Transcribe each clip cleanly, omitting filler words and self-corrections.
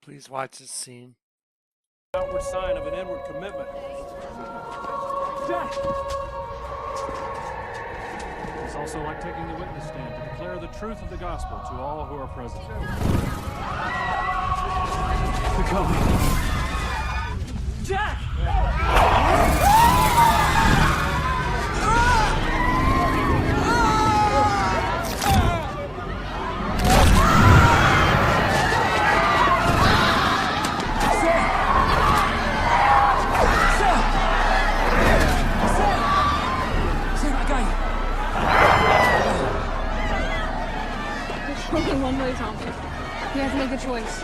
Please watch this scene. Outward sign of an inward commitment. Jack! It's also like taking the witness stand to declare the truth of the gospel to all who are present. They're coming. Jack! Only one way, Tommy. You have to make a choice.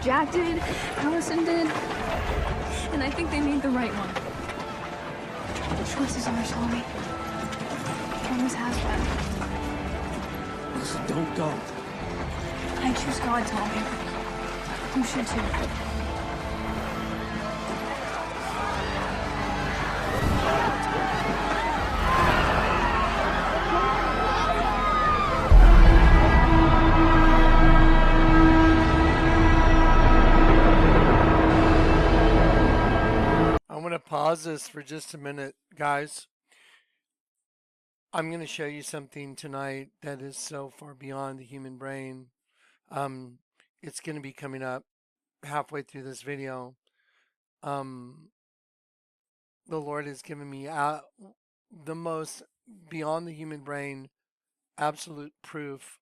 Jack did, Allison did, and I think they made the right one. The choice is ours, Tommy. It always has been. Listen, don't go. I choose God, Tommy. You should too. I'm going to pause this for just a minute, guys. I'm going to show you something tonight that is so far beyond the human brain. It's going to be coming up halfway through this video. The Lord has given me the most beyond the human brain absolute proof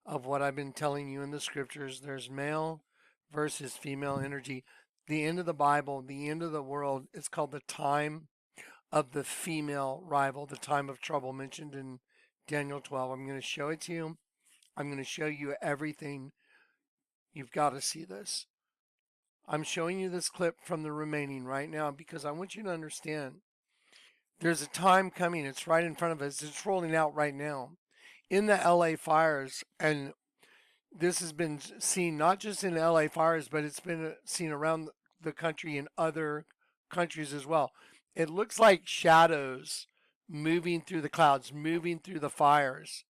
of what I've been telling you in the scriptures. There's male versus female energy. The end of the Bible, the end of the world, is called the time of the female rival, the time of trouble mentioned in Daniel 12. I'm going to show it to you. I'm going to show you everything. You've got to see this. I'm showing you this clip from the remaining right now because I want you to understand there's a time coming. It's right in front of us. It's rolling out right now in the LA fires. And this has been seen not just in LA fires, but it's been seen around the country in other countries as well. It looks like shadows moving through the clouds, moving through the fires.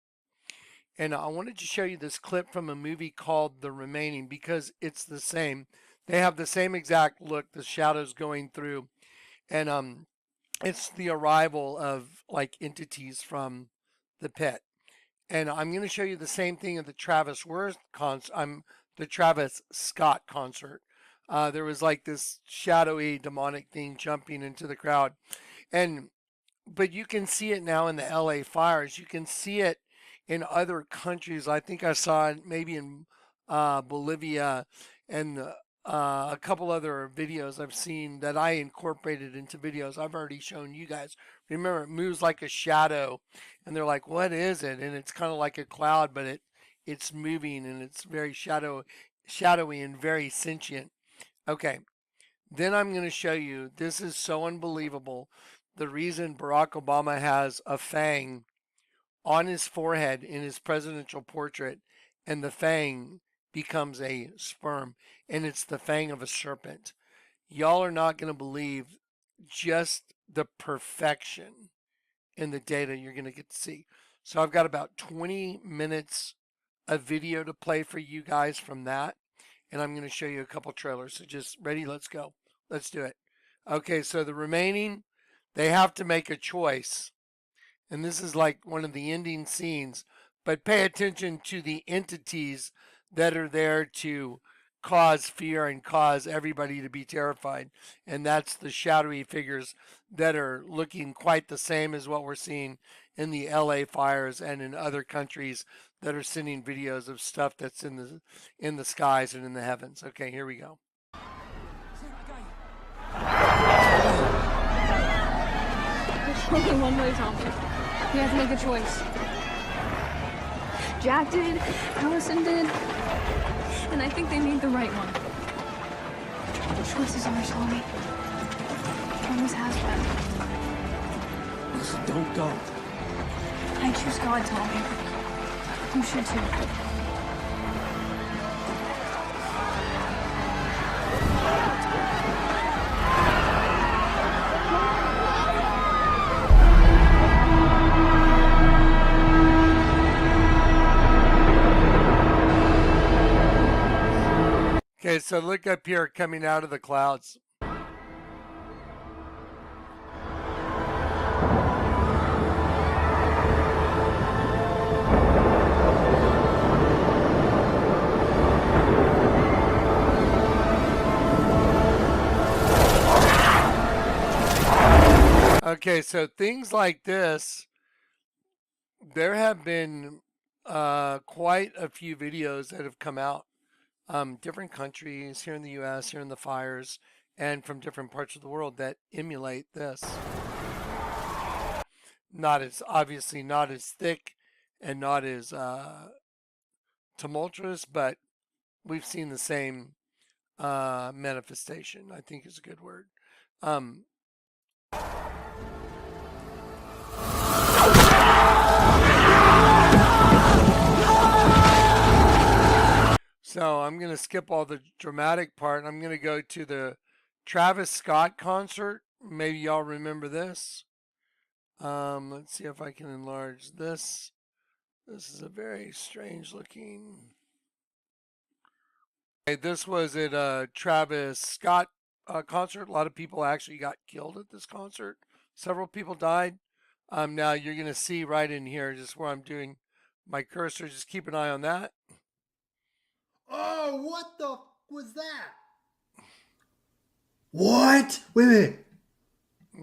And I wanted to show you this clip from a movie called The Remaining because it's the same. They have the same exact look, the shadows going through. And it's the arrival of like entities from the pit. And I'm going to show you the same thing at the Travis Scott concert. There was like this shadowy demonic thing jumping into the crowd. But you can see it now in the LA fires. You can see it in other countries. I think I saw it maybe in Bolivia and a couple other videos I've seen that I incorporated into videos I've already shown you guys. Remember, it moves like a shadow, and they're like, what is it? And it's kind of like a cloud, but it's moving, and it's very shadowy and very sentient. Okay, then I'm going to show you, this is so unbelievable, the reason Barack Obama has a fang on his forehead in his presidential portrait, and the fang becomes a sperm, and it's the fang of a serpent. Y'all are not going to believe just the perfection in the data you're going to get to see. So I've got about 20 minutes of video to play for you guys from that, and I'm going to show you a couple trailers. So just ready, let's go. Let's do it. Okay, so the remaining, they have to make a choice, and this is like one of the ending scenes, but pay attention to the entities that are there to cause fear and cause everybody to be terrified. And that's the shadowy figures that are looking quite the same as what we're seeing in the LA fires and in other countries that are sending videos of stuff that's in the skies and in the heavens. Okay, here we go. There's only one way, Tommy. You have to make a choice. Jack did, Allison did, and I think they made the right one. The choice is ours, Tommy. It always has been. Listen, don't go. I choose God, Tommy. You should too. Okay, so look up here coming out of the clouds. Okay, so things like this, there have been quite a few videos that have come out, different countries here in the U.S., here in the fires, and from different parts of the world that emulate this. Not as obviously not as thick and not as tumultuous, but we've seen the same manifestation, I think is a good word. So I'm going to skip all the dramatic part. I'm going to go to the Travis Scott concert. Maybe y'all remember this. Let's see if I can enlarge this. This is a very strange looking. Okay, this was at a Travis Scott concert. A lot of people actually got killed at this concert. Several people died. Now you're going to see right in here, just where I'm doing my cursor. Just keep an eye on that. Oh, what the was that? What? Wait, wait.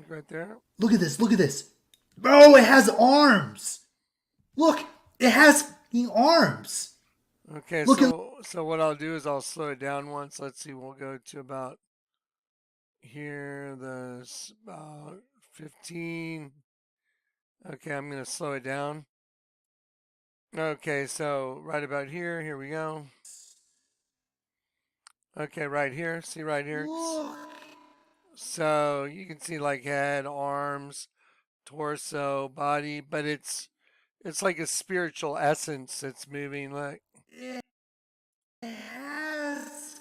Right there. Look at this. Look at this. Bro, it has arms. Look, it has arms. Okay, Look so what I'll do is I'll slow it down once. Let's see, we'll go to about here, this about 15. Okay, I'm going to slow it down. Okay, so right about here, here we go. Okay, right here, see right here. Look. So you can see like head, arms, torso, body, but it's like a spiritual essence that's moving. Like It has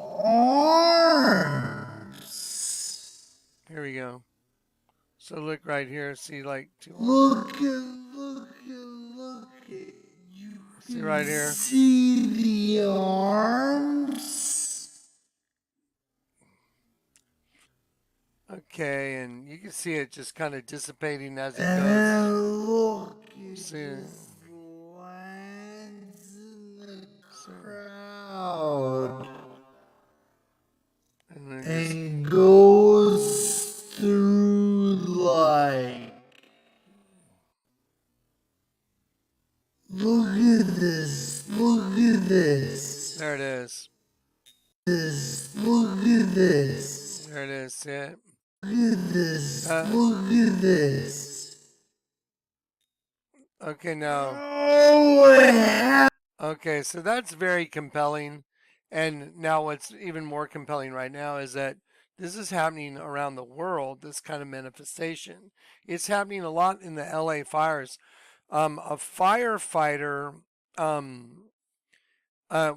arms. here we go. So look right here, see like two arms. Look at you. See right here. See the arms? Okay, and you can see it just kind of dissipating as it goes. And look at See, this lands in the crowd. and then And goes through like. Look at this. Look at this. there it is. Look at this. There it is. See it? Look at this. Look at this. Okay, now. Oh, Okay, so that's very compelling. And now what's even more compelling right now is that this is happening around the world, this kind of manifestation. It's happening a lot in the LA fires. A firefighter, a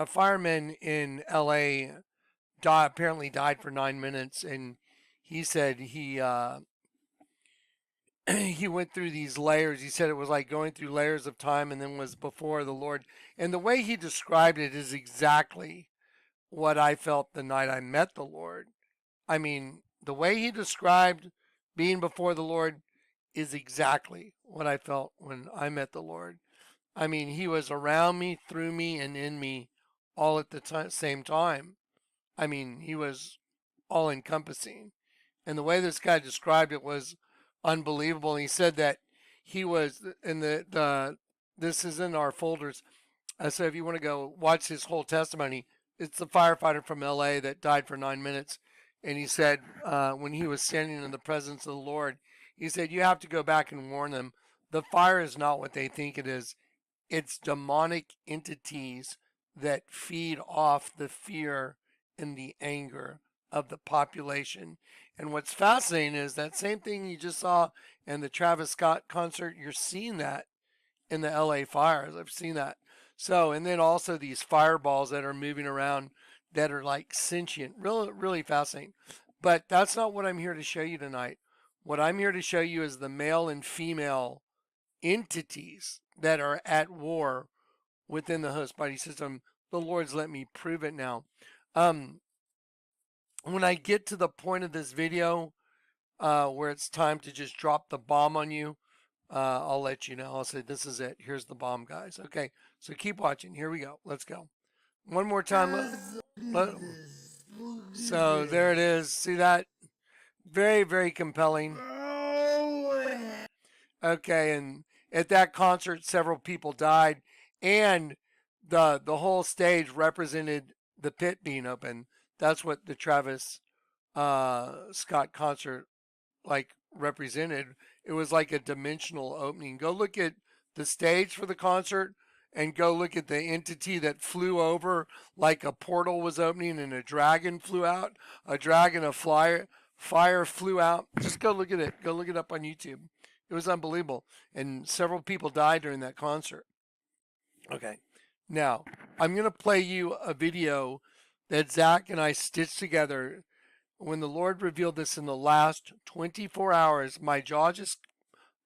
fireman in LA apparently died for 9 minutes, and he said he he went through these layers. He said it was like going through layers of time and then was before the Lord. And the way he described it is exactly what I felt the night I met the Lord. I mean, the way he described being before the Lord is exactly what I felt when I met the Lord. I mean, he was around me, through me, and in me all at the same time. I mean, he was all encompassing. And the way this guy described it was unbelievable. He said that he was in this is in our folders. So if you want to go watch his whole testimony, it's the firefighter from LA that died for 9 minutes. And he said when he was standing in the presence of the Lord, he said, you have to go back and warn them. The fire is not what they think it is. It's demonic entities that feed off the fear and the anger of the population. And what's fascinating is that same thing you just saw in the Travis Scott concert, you're seeing that in the LA fires. I've seen that. So, and then also these fireballs that are moving around that are like sentient, really, really fascinating. But that's not what I'm here to show you tonight. What I'm here to show you is the male and female entities that are at war within the host body system. The Lord's let me prove it now. When I get to the point of this video where it's time to just drop the bomb on you, I'll let you know. I'll say, this is it. Here's the bomb, guys. Okay, so keep watching. Here we go. Let's go. One more time. So there it is. See that? Very, very compelling. Okay, and at that concert, several people died, and the whole stage represented the pit being open. That's what the Travis Scott concert represented. It was like a dimensional opening. Go look at the stage for the concert, and go look at the entity that flew over like a portal was opening and a dragon flew out. A dragon of fire flew out. Just go look at it. Go look it up on YouTube. It was unbelievable. And several people died during that concert. Okay. Now, I'm going to play you a video that Zach and I stitched together. When the Lord revealed this in the last 24 hours, my jaw just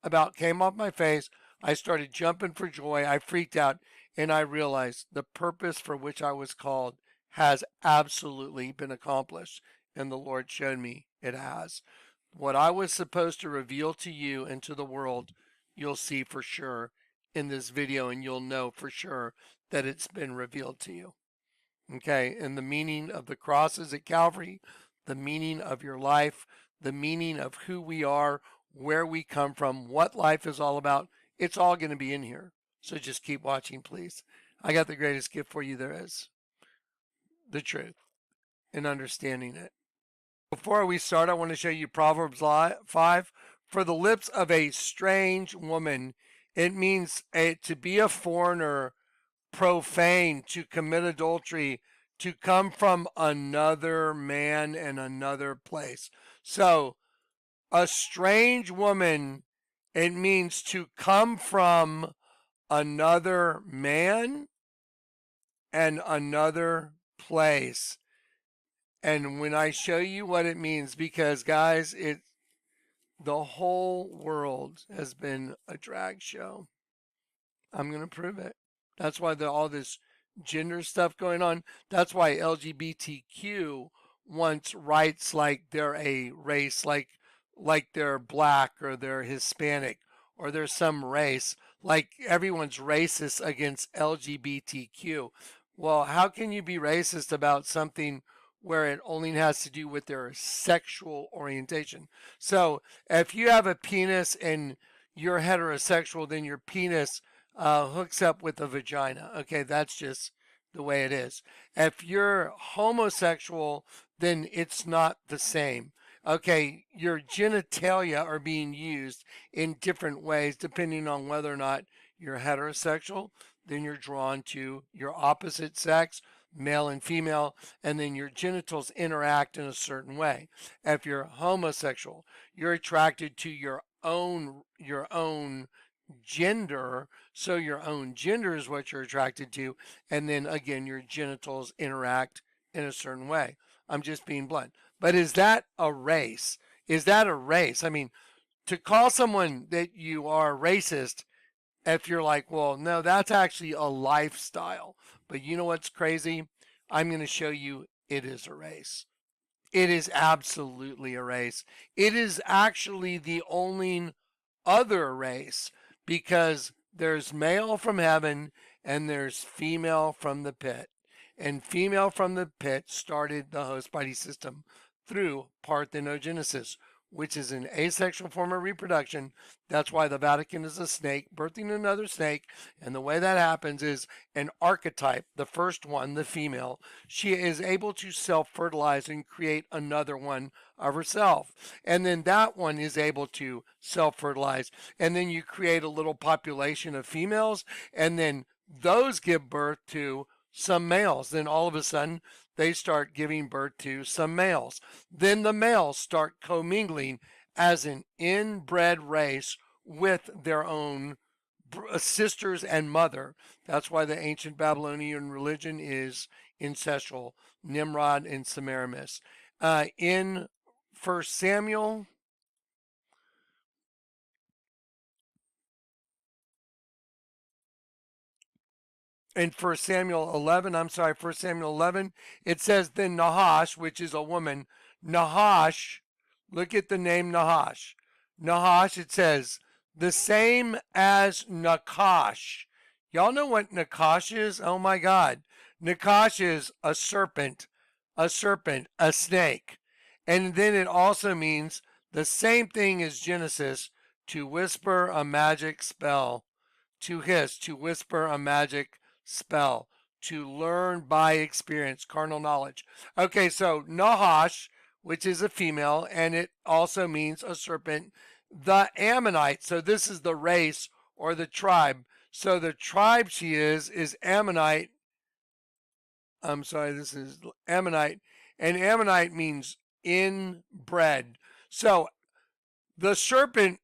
about came off my face. I started jumping for joy. I freaked out, and I realized the purpose for which I was called has absolutely been accomplished. And the Lord showed me it has. What I was supposed to reveal to you and to the world, you'll see for sure in this video, and you'll know for sure that it's been revealed to you. Okay, and the meaning of the crosses at Calvary, the meaning of your life, the meaning of who we are, where we come from, what life is all about, it's all going to be in here. So just keep watching, please. I got the greatest gift for you there is. The truth and understanding it. Before we start, I want to show you Proverbs 5. For the lips of a strange woman, it means to be a foreigner, profane, to commit adultery, to come from another man and another place. So, a strange woman, it means to come from another man and another place. And when I show you what it means, because guys, the whole world has been a drag show. I'm going to prove it. That's why all this gender stuff going on. That's why LGBTQ wants rights like they're a race, like they're black or they're Hispanic or they're some race. Like everyone's racist against LGBTQ. Well, how can you be racist about something where it only has to do with their sexual orientation? So if you have a penis and you're heterosexual, then your penis hooks up with a vagina. Okay, that's just the way it is. If you're homosexual, then it's not the same. Okay, your genitalia are being used in different ways depending on whether or not you're heterosexual, then you're drawn to your opposite sex, male and female, and then your genitals interact in a certain way. If you're homosexual, you're attracted to your own gender, so your own gender is what you're attracted to, and then again your genitals interact in a certain way. I'm just being blunt. But is that a race? Is that a race? I mean, to call someone that you are racist, if you're like, well, no, that's actually a lifestyle. But you know what's crazy? I'm going to show you it is a race. It is absolutely a race. It is actually the only other race, because there's male from heaven and there's female from the pit. And female from the pit started the host body system through parthenogenesis, which is an asexual form of reproduction. That's why the Vatican is a snake birthing another snake. And the way that happens is an archetype, the first one, the female, she is able to self-fertilize and create another one of herself. And then that one is able to self-fertilize. And then you create a little population of females, and then those give birth to some males. Then all of a sudden, they start giving birth to some males. Then the males start commingling as an inbred race with their own sisters and mother. That's why the ancient Babylonian religion is incestual, Nimrod and Semiramis. In 1 Samuel, in 1 Samuel 11, I'm sorry, 1 Samuel 11, it says, then Nahash, which is a woman, Nahash, look at the name Nahash. Nahash, it says, the same as Nakash. Y'all know what Nakash is? Oh my God. Nakash is a serpent, a snake. And then it also means the same thing as Genesis, to whisper a magic spell, to hiss, to whisper a magic spell, to learn by experience, carnal knowledge. Okay, so Nahash, which is a female, and it also means a serpent. The Ammonite, so this is the race or the tribe. So the tribe she is Ammonite. I'm sorry, this is Ammonite. And Ammonite means inbred. So the serpent,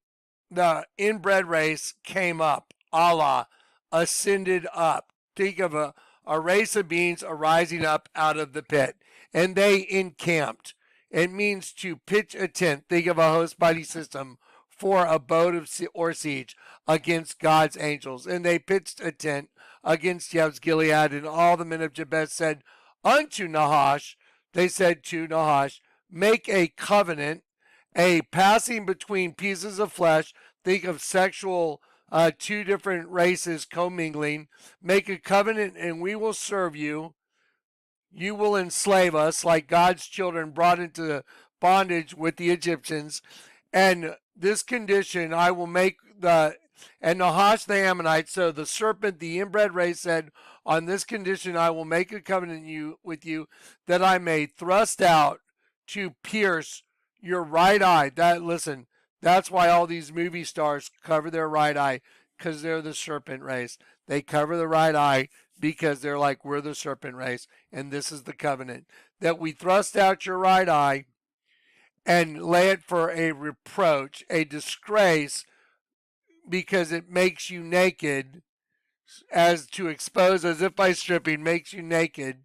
the inbred race came up. Allah ascended up. Think of a race of beings arising up out of the pit. And they encamped. It means to pitch a tent. Think of a host body system for abode of or siege against God's angels. And they pitched a tent against Jeb's Gilead. And all the men of Jabez said unto Nahash, they said to Nahash, make a covenant, a passing between pieces of flesh. Think of sexual, two different races commingling. Make a covenant and we will serve you. You will enslave us like God's children brought into bondage with the Egyptians. And this condition I will make and Nahash the Ammonite, so the serpent, the inbred race, said, on this condition I will make a covenant with you that I may thrust out to pierce your right eye. Listen, that's why all these movie stars cover their right eye, because they're the serpent race. They cover the right eye because they're like, we're the serpent race, and this is the covenant, that we thrust out your right eye and lay it for a reproach, a disgrace, because it makes you naked, as to expose, as if by stripping, makes you naked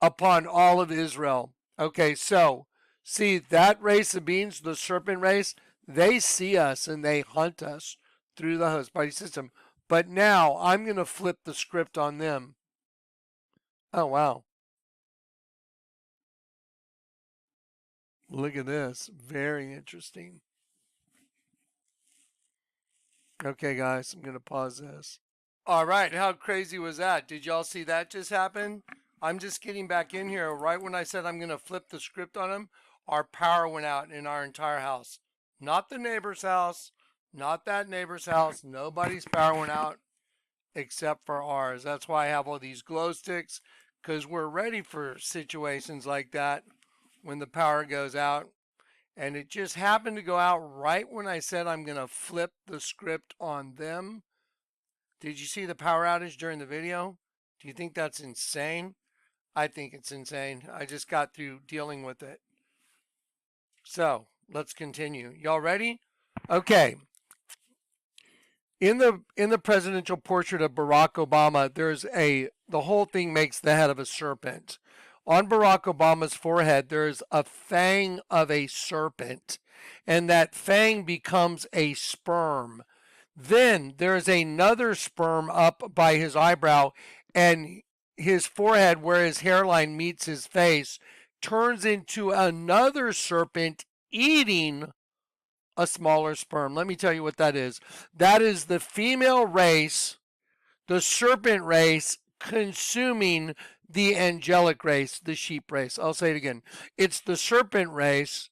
upon all of Israel. Okay, so see, that race of beings, the serpent race, they see us and they hunt us through the host body system. But now I'm going to flip the script on them. Oh, wow. Look at this. Very interesting. Okay, guys, I'm going to pause this. All right, how crazy was that? Did y'all see that just happen? I'm just getting back in here. Right when I said I'm going to flip the script on them, our power went out in our entire house. Not the neighbor's house, not that neighbor's house. Nobody's power went out except for ours. That's why I have all these glow sticks, because we're ready for situations like that when the power goes out. And it just happened to go out right when I said I'm going to flip the script on them. Did you see the power outage during the video? Do you think that's insane? I think it's insane. I just got through dealing with it. So let's continue. Y'all ready? Okay. In the presidential portrait of Barack Obama, the whole thing makes the head of a serpent. On Barack Obama's forehead, there's a fang of a serpent, and that fang becomes a sperm. Then there's another sperm up by his eyebrow, and his forehead, where his hairline meets his face, turns into another serpent eating a smaller sperm. Let me tell you what that is. That is the female race, the serpent race, consuming the angelic race, the sheep race. I'll say it again. It's the serpent race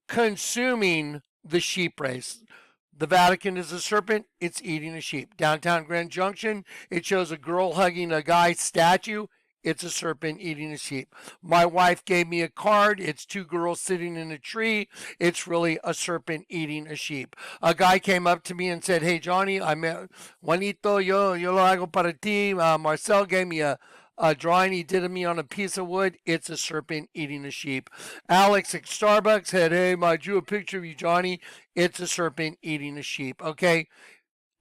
consuming the sheep race. The Vatican is a serpent, it's eating a sheep. Downtown Grand Junction, it shows a girl hugging a guy statue, it's a serpent eating a sheep. My wife gave me a card, it's two girls sitting in a tree, it's really a serpent eating a sheep. A guy came up to me and said, hey Johnny, Juanito, yo lo hago para ti. Marcel gave me a drawing he did of me on a piece of wood. It's a serpent eating a sheep. Alex at Starbucks said, hey, I drew a picture of you, Johnny. It's a serpent eating a sheep. Okay,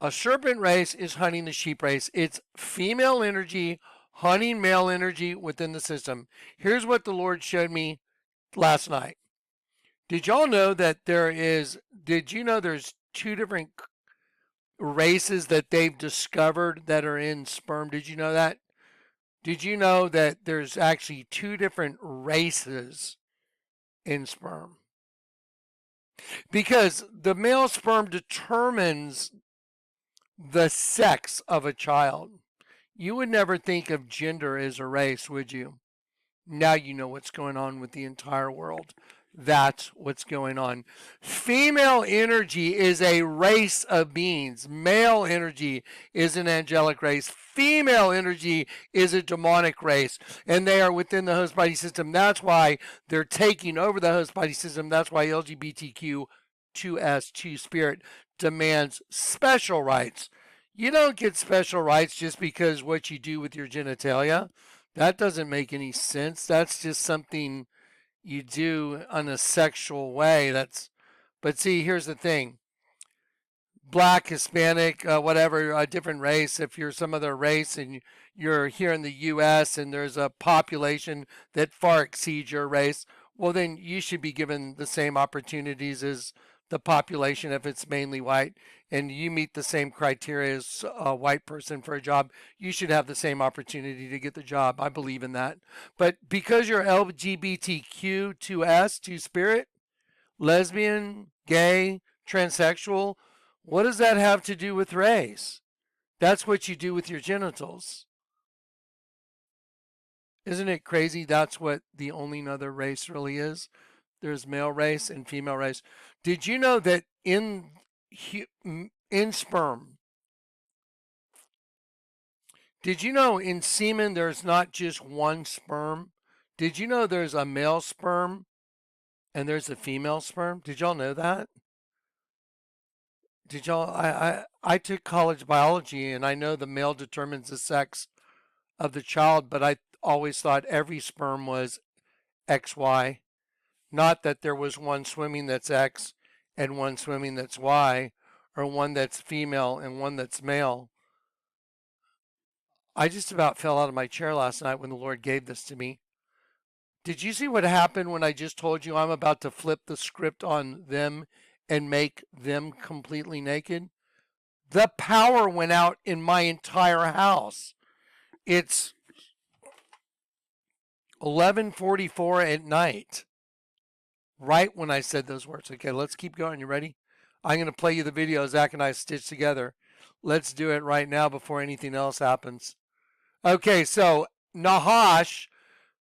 a serpent race is hunting the sheep race. It's female energy hunting male energy within the system. Here's what the Lord showed me last night. Did y'all know that there's two different races that they've discovered that are in sperm. Did you know that? Did you know that there's actually 2 different races in sperm? Because the male sperm determines the sex of a child. You would never think of gender as a race, would you? Now you know what's going on with the entire world. That's what's going on. Female energy is a race of beings. Male energy is an angelic race. Female energy is a demonic race. And they are within the host body system. That's why they're taking over the host body system. That's why LGBTQ 2S, 2 Spirit, demands special rights. You don't get special rights just because what you do with your genitalia. That doesn't make any sense. That's just something you do in a sexual way. But see, here's the thing. Black, Hispanic, whatever, a different race, if you're some other race and you're here in the U.S. and there's a population that far exceeds your race, well, then you should be given the same opportunities as the population if it's mainly white, and you meet the same criteria as a white person for a job, you should have the same opportunity to get the job. I believe in that. But because you're LGBTQ 2S, 2 Spirit, lesbian, gay, transsexual, what does that have to do with race? That's what you do with your genitals. Isn't it crazy? That's what the only other race really is. There's male race and female race. Did you know that in sperm, did you know in semen there's not just one sperm? Did you know there's a male sperm and there's a female sperm? Did y'all know that? Did y'all? I took college biology, and I know the male determines the sex of the child, but I always thought every sperm was XY. Not that there was one swimming that's X and one swimming that's Y, or one that's female and one that's male. I just about fell out of my chair last night when the Lord gave this to me. Did you see what happened when I just told you I'm about to flip the script on them and make them completely naked? The power went out in my entire house. It's 11:44 at night. Right when I said those words. Okay, let's keep going. You ready? I'm going to play you the video Zach and I stitched together. Let's do it right now before anything else happens. Okay, so Nahash,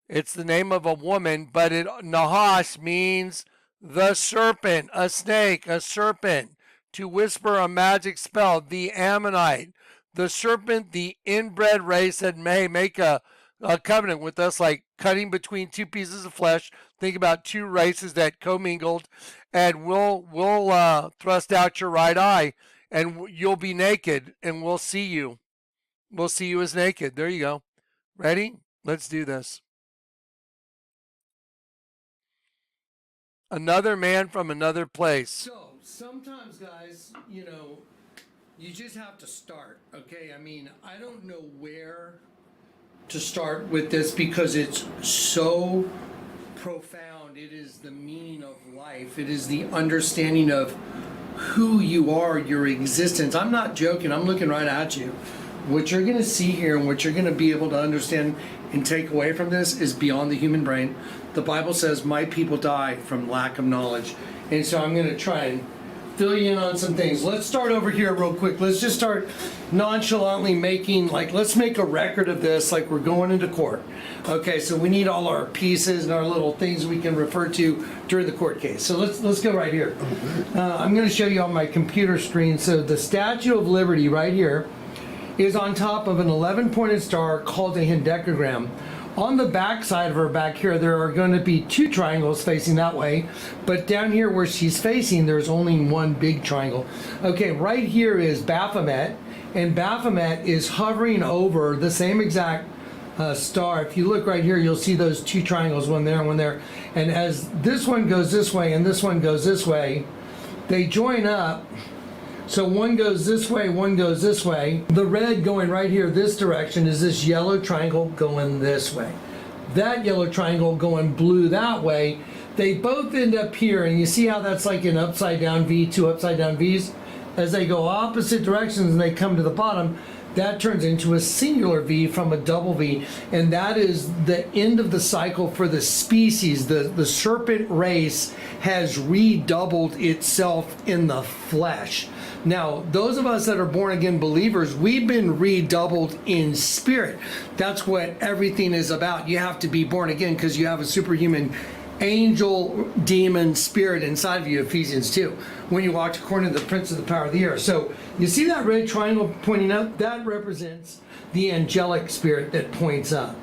it's the name of a woman, but Nahash means the serpent, a snake, a serpent. To whisper a magic spell, the Ammonite, the serpent, the inbred race that may make a covenant with us, like cutting between 2 pieces of flesh. Think about 2 races that commingled, and we'll thrust out your right eye, and you'll be naked, and we'll see you. We'll see you as naked. There you go. Ready? Let's do this. Another man from another place. So sometimes, guys, you just have to start. Okay, I mean, I don't know where to start with this because it's so profound. It is the meaning of life. It is the understanding of who you are, your existence. I'm not joking. I'm looking right at you. What you're going to see here and what you're going to be able to understand and take away from this is beyond the human brain. The Bible says, my people die from lack of knowledge. And so I'm going to try and fill you in on some things. Let's start over here real quick. Let's just start nonchalantly let's make a record of this like we're going into court. Okay, so we need all our pieces and our little things we can refer to during the court case. So let's go right here. I'm going to show you on my computer screen. So the Statue of Liberty right here is on top of an 11-pointed star called a hendecagram. On the back side of her back here, there are going to be 2 triangles facing that way, but down here where she's facing, there's only one big triangle. Okay, right here is Baphomet, and Baphomet is hovering over the same exact star. If you look right here, you'll see those 2 triangles, one there and one there. And as this one goes this way and this one goes this way, they join up. So one goes this way, one goes this way. The red going right here this direction is this yellow triangle going this way. That yellow triangle going blue that way. They both end up here, and you see how that's like an upside down V, 2 upside down V's? As they go opposite directions and they come to the bottom, that turns into a singular V from a double V. And that is the end of the cycle for the species. The serpent race has redoubled itself in the flesh. Now, those of us that are born again believers, we've been redoubled in spirit. That's what everything is about. You have to be born again because you have a superhuman angel, demon, spirit inside of you, Ephesians 2, when you walked according to the prince of the power of the air. So you see that red triangle pointing up? That represents the angelic spirit that points up.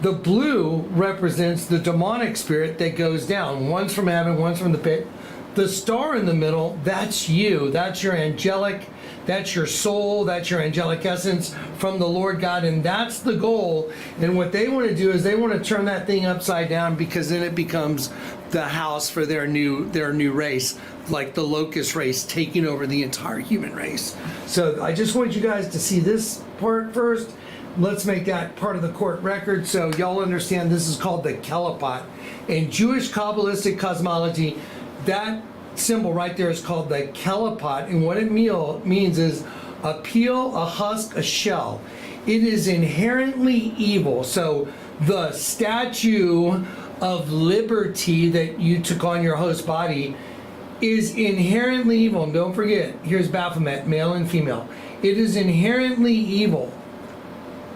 The blue represents the demonic spirit that goes down. One's from heaven, one's from the pit. The star in the middle, that's you. That's your angelic, that's your soul, that's your angelic essence from the Lord God, and that's the goal. And what they want to do is they want to turn that thing upside down, because then it becomes the house for their new race, like the locust race taking over the entire human race. So I just want you guys to see this part first. Let's make that part of the court record so y'all understand this is called the Kelipot. In Jewish Kabbalistic cosmology, that symbol right there is called the Kelipot, and what it means is a peel, a husk, a shell. It is inherently evil. So the statue of liberty that you took on your host body is inherently evil. And don't forget, here's Baphomet, male and female. It is inherently evil.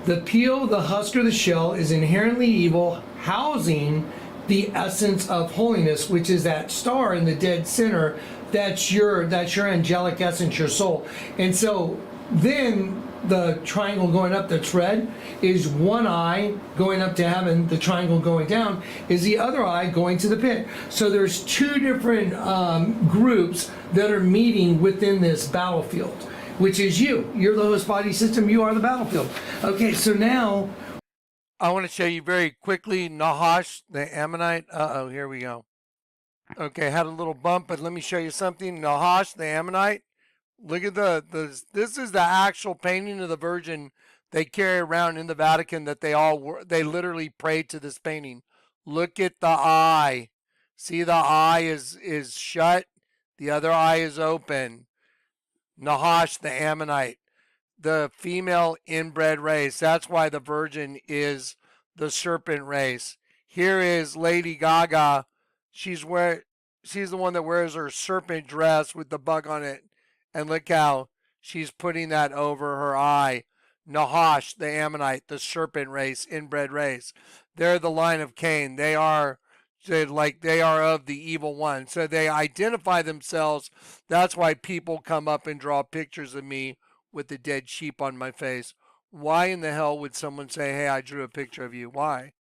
The peel, the husk, or the shell is inherently evil, housing the essence of holiness, which is that star in the dead center. That's your angelic essence, your soul. And so then the triangle going up that's red is one eye going up to heaven. The triangle going down is the other eye going to the pit. So there's two different groups that are meeting within this battlefield, which is you. You're the host body system. You are the battlefield. Okay, so now I want to show you very quickly Nahash, the Ammonite. Uh-oh, here we go. Okay, had a little bump, but let me show you something. Nahash, the Ammonite. Look at this is the actual painting of the Virgin they carry around in the Vatican that they literally prayed to this painting. Look at the eye. See, the eye is shut. The other eye is open. Nahash, the Ammonite. The female inbred race. That's why the Virgin is the serpent race. Here is Lady Gaga. She's the one that wears her serpent dress with the bug on it. And look how she's putting that over her eye. Nahash, the Ammonite, the serpent race, inbred race. They're the line of Cain. They are of the evil one. So they identify themselves. That's why people come up and draw pictures of me with the dead sheep on my face. Why in the hell would someone say, hey, I drew a picture of you? Why?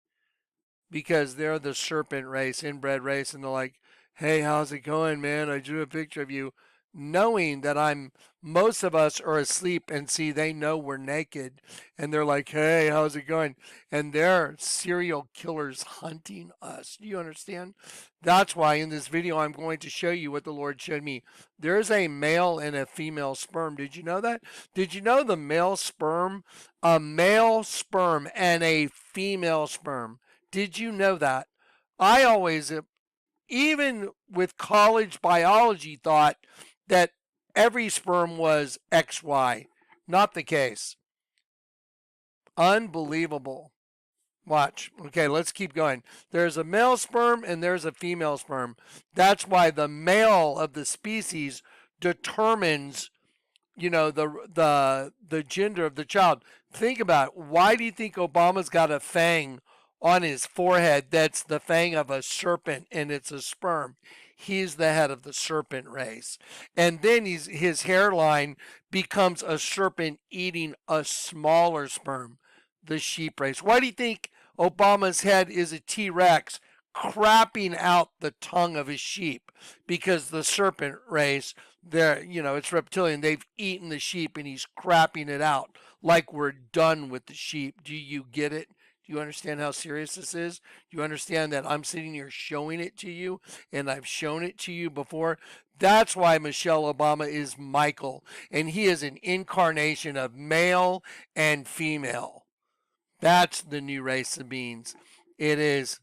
Because they're the serpent race, inbred race, and they're like, hey, how's it going, man? I drew a picture of you. Knowing that most of us are asleep, and see, they know we're naked, and they're like, hey, how's it going? And they're serial killers hunting us. Do you understand? That's why in this video I'm going to show you what the Lord showed me. There's a male and a female sperm. Did you know that? Did you know the male sperm, a male sperm and a female sperm? Did you know that? I always, even with college biology, thought that every sperm was XY. Not the case. Unbelievable. Watch. Okay, let's keep going. There's a male sperm and there's a female sperm. That's why the male of the species determines, the gender of the child. Think about it. Why do you think Obama's got a fang on his forehead that's the fang of a serpent, and it's a sperm? He's the head of the serpent race. And then his hairline becomes a serpent eating a smaller sperm, the sheep race. Why do you think Obama's head is a T-Rex crapping out the tongue of his sheep? Because the serpent race, it's reptilian. They've eaten the sheep and he's crapping it out like we're done with the sheep. Do you get it? Do you understand how serious this is? Do you understand that I'm sitting here showing it to you, and I've shown it to you before? That's why Michelle Obama is Michael, and he is an incarnation of male and female. That's the new race of beings. It is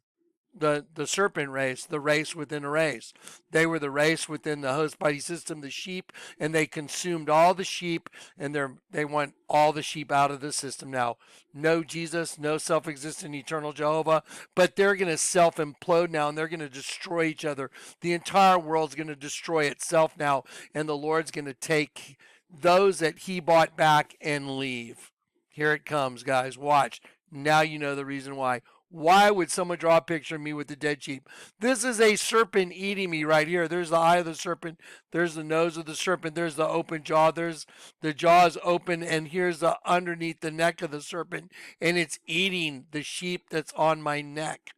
the serpent race, the race within a race. They were the race within the host body system, the sheep, and they consumed all the sheep, and they want all the sheep out of the system now. No Jesus, no self-existent eternal Jehovah, but they're going to self-implode now, and they're going to destroy each other. The entire world's going to destroy itself now, and the Lord's going to take those that he bought back and leave. Here it comes, guys. Watch. Now you know the reason why. Why would someone draw a picture of me with the dead sheep? This is a serpent eating me right here. There's the eye of the serpent. There's the nose of the serpent. There's the open jaw. There's the jaw is open, and here's the underneath the neck of the serpent, and it's eating the sheep that's on my neck.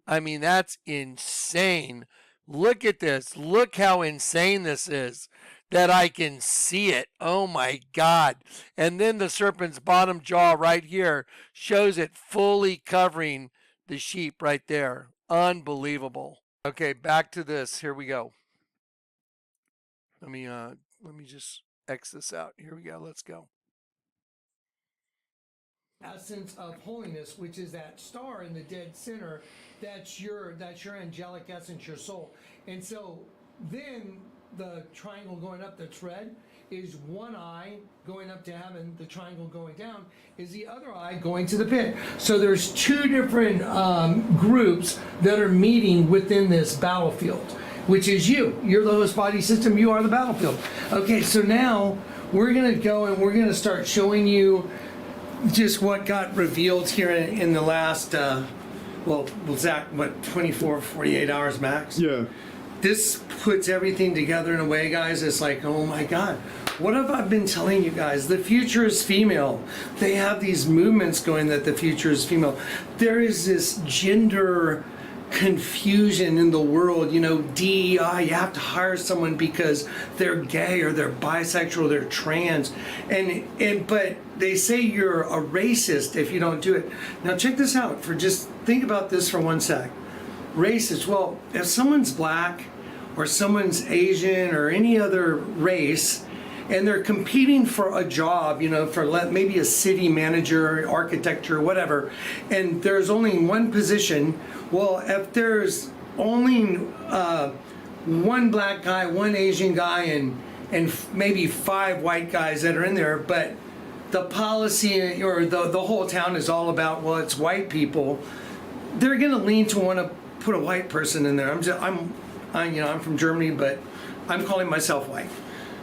I mean, that's insane. Look at this. Look how insane this is, that I can see it. Oh my God. And then the serpent's bottom jaw right here shows it fully covering the sheep right there. Unbelievable. Okay, back to this. Here we go. Let me just X this out. Here we go. Let's go. Essence of holiness, which is that star in the dead center. That's your angelic essence, your soul. And so then the triangle going up that's red is one eye going up to heaven. The triangle going down is the other eye going to the pit. So there's two different groups that are meeting within this battlefield, which is you. You're the host body system. You are the battlefield. Okay, so now we're going to go and we're going to start showing you just what got revealed here in the last, Zach, 24, 48 hours max? Yeah. This puts everything together in a way, guys. It's like, oh my God, what have I been telling you guys? The future is female. They have these movements going that the future is female. There is this gender confusion in the world, DEI, you have to hire someone because they're gay or they're bisexual, they're trans, but they say you're a racist if you don't do it. Now check this out, just think about this for 1 sec. Racist, well, if someone's black or someone's Asian or any other race, and they're competing for a job, for maybe a city manager, architecture, whatever, and there's only one position. Well, if there's only one black guy, one Asian guy, and maybe 5 white guys that are in there, but the policy or the whole town is all about, well, it's white people, they're going to lean to want to put a white person in there. I'm from Germany, but I'm calling myself white.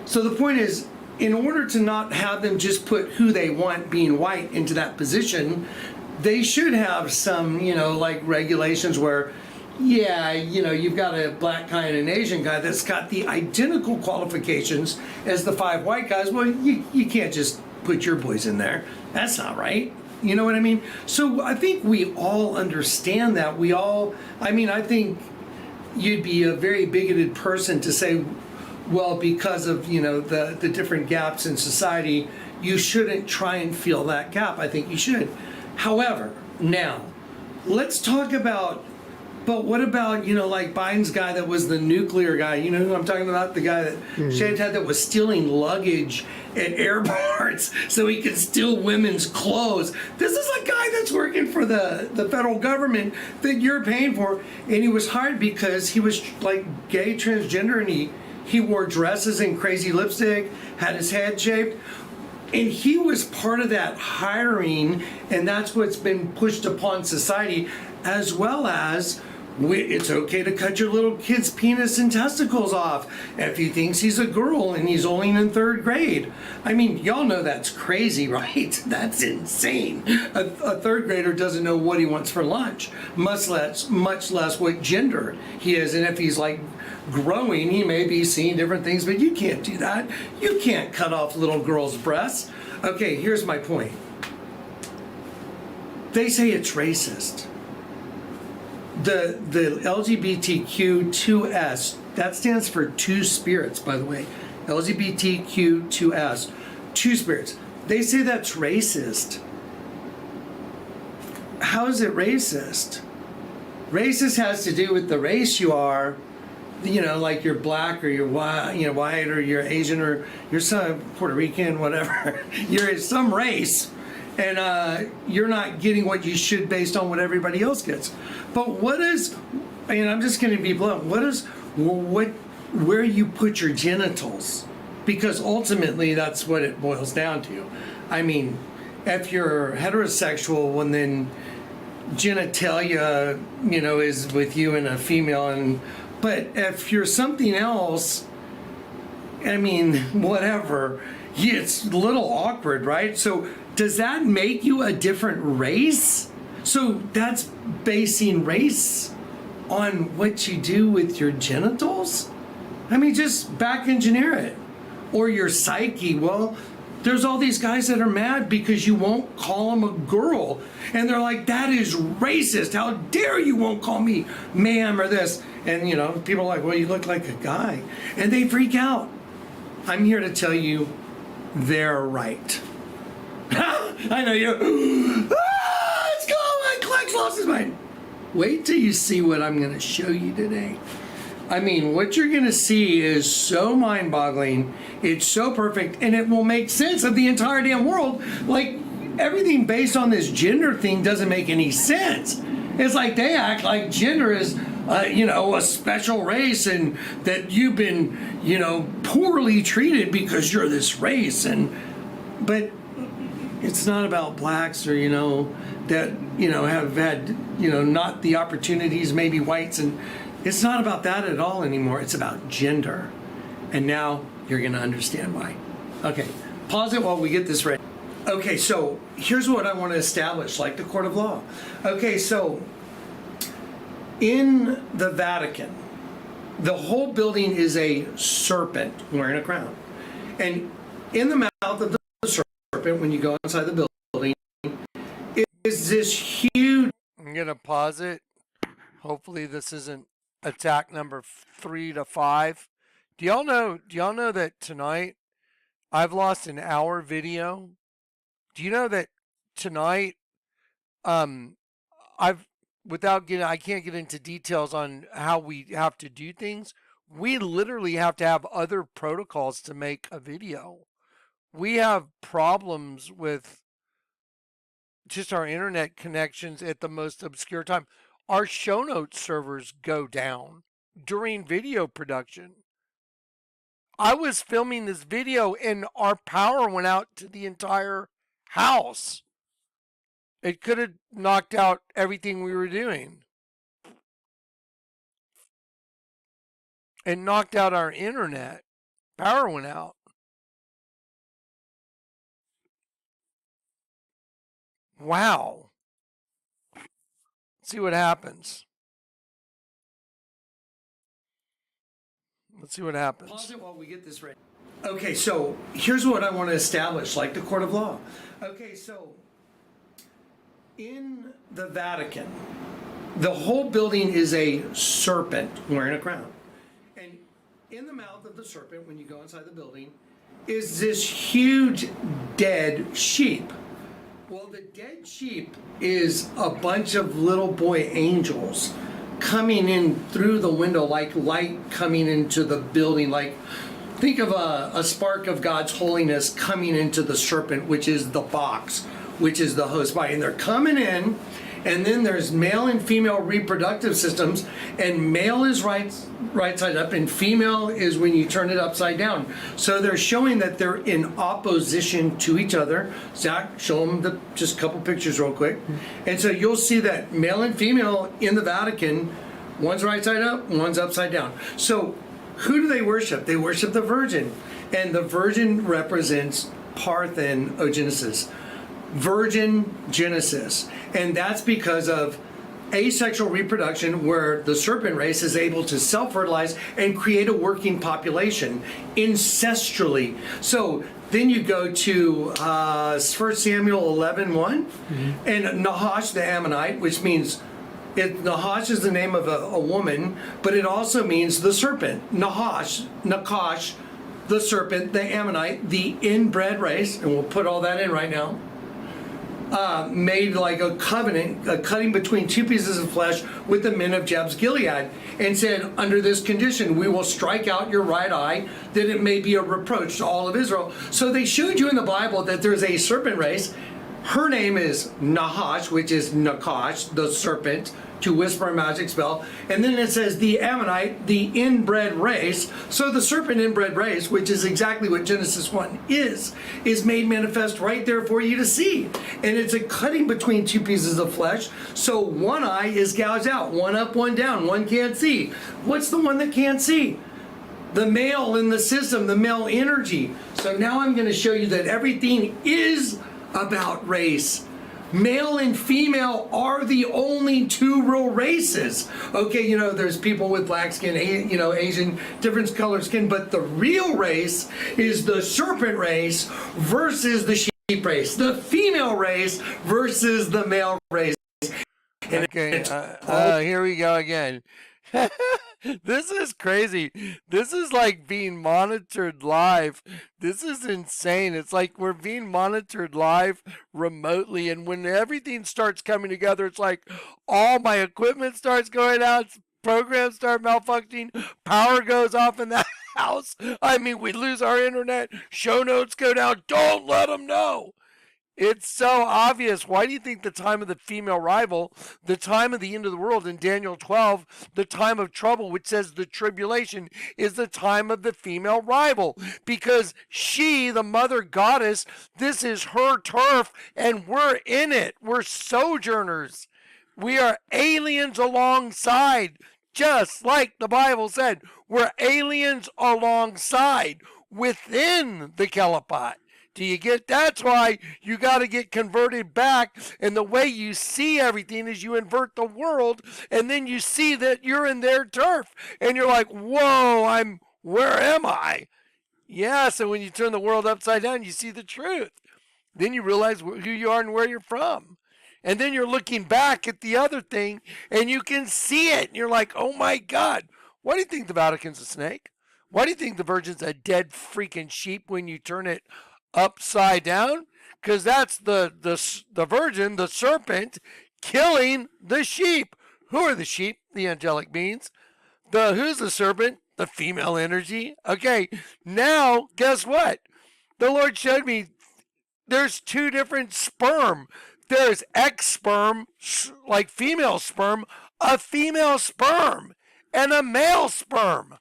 So the point is, in order to not have them just put who they want being white into that position, they should have some, like regulations where, you've got a black guy and an Asian guy that's got the identical qualifications as the 5 white guys. Well, you can't just put your boys in there. That's not right. You know what I mean? So I think we all understand that. I think you'd be a very bigoted person to say, well, because of, the different gaps in society, you shouldn't try and fill that gap. I think you should. However, now, let's talk about, but what about, like Biden's guy that was the nuclear guy? You know who I'm talking about? The guy that Shane had that was stealing luggage at airports so he could steal women's clothes. This is a guy that's working for the federal government that you're paying for. And he was hired because he was like gay, transgender, and he wore dresses and crazy lipstick, had his head shaved. And he was part of that hiring, and that's what's been pushed upon society, as well as it's okay to cut your little kid's penis and testicles off if he thinks he's a girl and he's only in 3rd grade. I mean, y'all know that's crazy, right? That's insane. A 3rd grader doesn't know what he wants for lunch, much less what gender he is. And if he's like growing, he may be seeing different things, but you can't do that. You can't cut off little girls' breasts. Okay, here's my point. They say it's racist. The LGBTQ2S, that stands for 2 spirits, by the way. LGBTQ2S, 2 spirits. They say that's racist. How is it racist? Racist has to do with the race you are, like you're black or you're white or you're Asian or you're some Puerto Rican, whatever. You're some race. and you're not getting what you should based on what everybody else gets. But what is, and I'm just going to be blunt, where you put your genitals, because ultimately that's what it boils down to. I mean, if you're heterosexual, well, then genitalia, is with you and a female, but if you're something else, I mean, whatever, it's a little awkward, right? So does that make you a different race? So that's basing race on what you do with your genitals? I mean, just back engineer it. Or your psyche. Well, there's all these guys that are mad because you won't call them a girl. And they're like, that is racist. How dare you won't call me ma'am or this? And, people are like, well, you look like a guy. And they freak out. I'm here to tell you, they're right. I know you. Let's go. My Kleck's lost his mind. Wait till you see what I'm going to show you today. I mean, what you're going to see is so mind-boggling. It's so perfect, and it will make sense of the entire damn world. Like, everything based on this gender thing doesn't make any sense. It's like they act like gender is, a special race, and that you've been, poorly treated because you're this race. But it's not about blacks or, that, have had, not the opportunities, maybe whites, and it's not about that at all anymore. It's about gender. And now you're going to understand why. Okay, pause it while we get this ready. Okay, so here's what I want to establish, like the court of law. Okay, so in the Vatican, the whole building is a serpent wearing a crown. And in the mouth of the serpent, when you go inside the building, is this huge... I'm going to pause it. Hopefully this isn't attack number 3 to 5. Do y'all know that tonight I've lost an hour video? Do you know that tonight I can't get into details on how we have to do things. We literally have to have other protocols to make a video. We have problems with just our internet connections at the most obscure time. Our show notes servers go down during video production. I was filming this video and our power went out to the entire house. It could have knocked out everything we were doing. It knocked out our internet. Power went out. Wow. Let's see what happens. Let's see what happens. Pause it while we get this ready. Okay, so here's what I want to establish, like the court of law. Okay, so in the Vatican, the whole building is a serpent wearing a crown. And in the mouth of the serpent, when you go inside the building, is this huge dead sheep. Well, the dead sheep is a bunch of little boy angels coming in through the window, like light coming into the building. Like, think of a spark of God's holiness coming into the serpent, which is the box, which is the host body. And they're coming in, and then there's male and female reproductive systems, and male is right side up, and female is when you turn it upside down. So they're showing that they're in opposition to each other. Zach, show them just a couple pictures real quick. And so you'll see that male and female in the Vatican, one's right side up, one's upside down. So who do they worship? They worship the Virgin, and the Virgin represents parthenogenesis. Virgin Genesis. And that's because of asexual reproduction, where the serpent race is able to self-fertilize and create a working population ancestrally. So then you go to 1 Samuel 11:1, and Nahash the Ammonite, which means Nahash is the name of a woman, but it also means the serpent. Nakash, the serpent, the Ammonite, the inbred race, and we'll put all that in right now. Made like a covenant, a cutting between two pieces of flesh with the men of Jabes Gilead, and said, under this condition, we will strike out your right eye, that it may be a reproach to all of Israel. So they showed you in the Bible that there's a serpent race, Her name is Nahash, which is Nakash, the serpent, to whisper a magic spell. And then it says the Ammonite, the inbred race. So the serpent inbred race, which is exactly what Genesis 1 is made manifest right there for you to see. And it's a cutting between two pieces of flesh. So one eye is gouged out, one up, one down, one can't see. What's the one that can't see? The male in the system, the male energy. So now I'm going to show you that everything is about race. Male and female are the only two real races. Okay, you know, there's people with black skin, you know, Asian, different color skin, but the real race is the serpent race versus the sheep race, the female race versus the male race. And Okay, here we go again. This is crazy. This is like being monitored live. This is insane. It's like we're being monitored live remotely, and when everything starts coming together, it's like all my equipment starts going out, programs start malfunctioning, power goes off in the house. I mean, we lose our internet, show notes go down. Don't let them know. It's so obvious. Why do you think the time of the female rival, the time of the end of the world in Daniel 12, the time of trouble, which says the tribulation, is the time of the female rival? Because she, the mother goddess, this is her turf, and we're in it. We're sojourners. We are aliens alongside, just like the Bible said. We're aliens alongside, within the Caliphate. Do you get? That's why you got to get converted back. And the way you see everything is you invert the world, and then you see that you're in their turf, and you're like, whoa, where am I? Yeah, so when you turn the world upside down, you see the truth. Then you realize who you are and where you're from. And then you're looking back at the other thing, and you can see it. And you're like, oh my God, why do you think the Vatican's a snake? Why do you think the Virgin's a dead freaking sheep when you turn it upside down? Because that's the Virgin, the serpent, killing the sheep. Who are the sheep? The angelic beings. Who's the serpent? The female energy. Okay, now guess what? The Lord showed me there's two different sperm. There's X sperm, like female sperm, a female sperm, and a male sperm.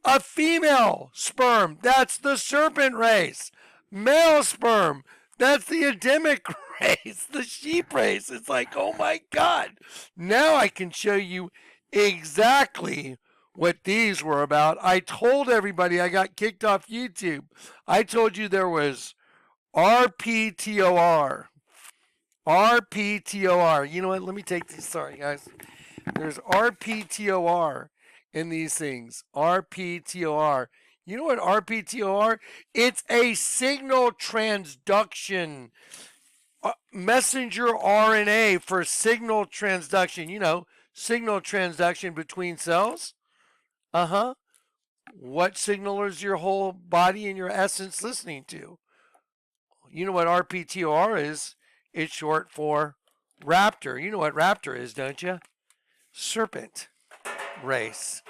A female sperm, that's the serpent race. Male sperm, that's the Adamic race, the sheep race. It's like, oh my God. Now I can show you exactly what these were about. I told everybody I got kicked off YouTube. I told you there was RPTOR. RPTOR. You know what? Let me take these. Sorry, guys. There's RPTOR in these things. RPTOR. You know what RPTOR? It's a signal transduction. Messenger RNA for signal transduction. You know, signal transduction between cells. What signal is your whole body and your essence listening to? You know what RPTOR is? It's short for raptor. You know what raptor is, don't you? Serpent race.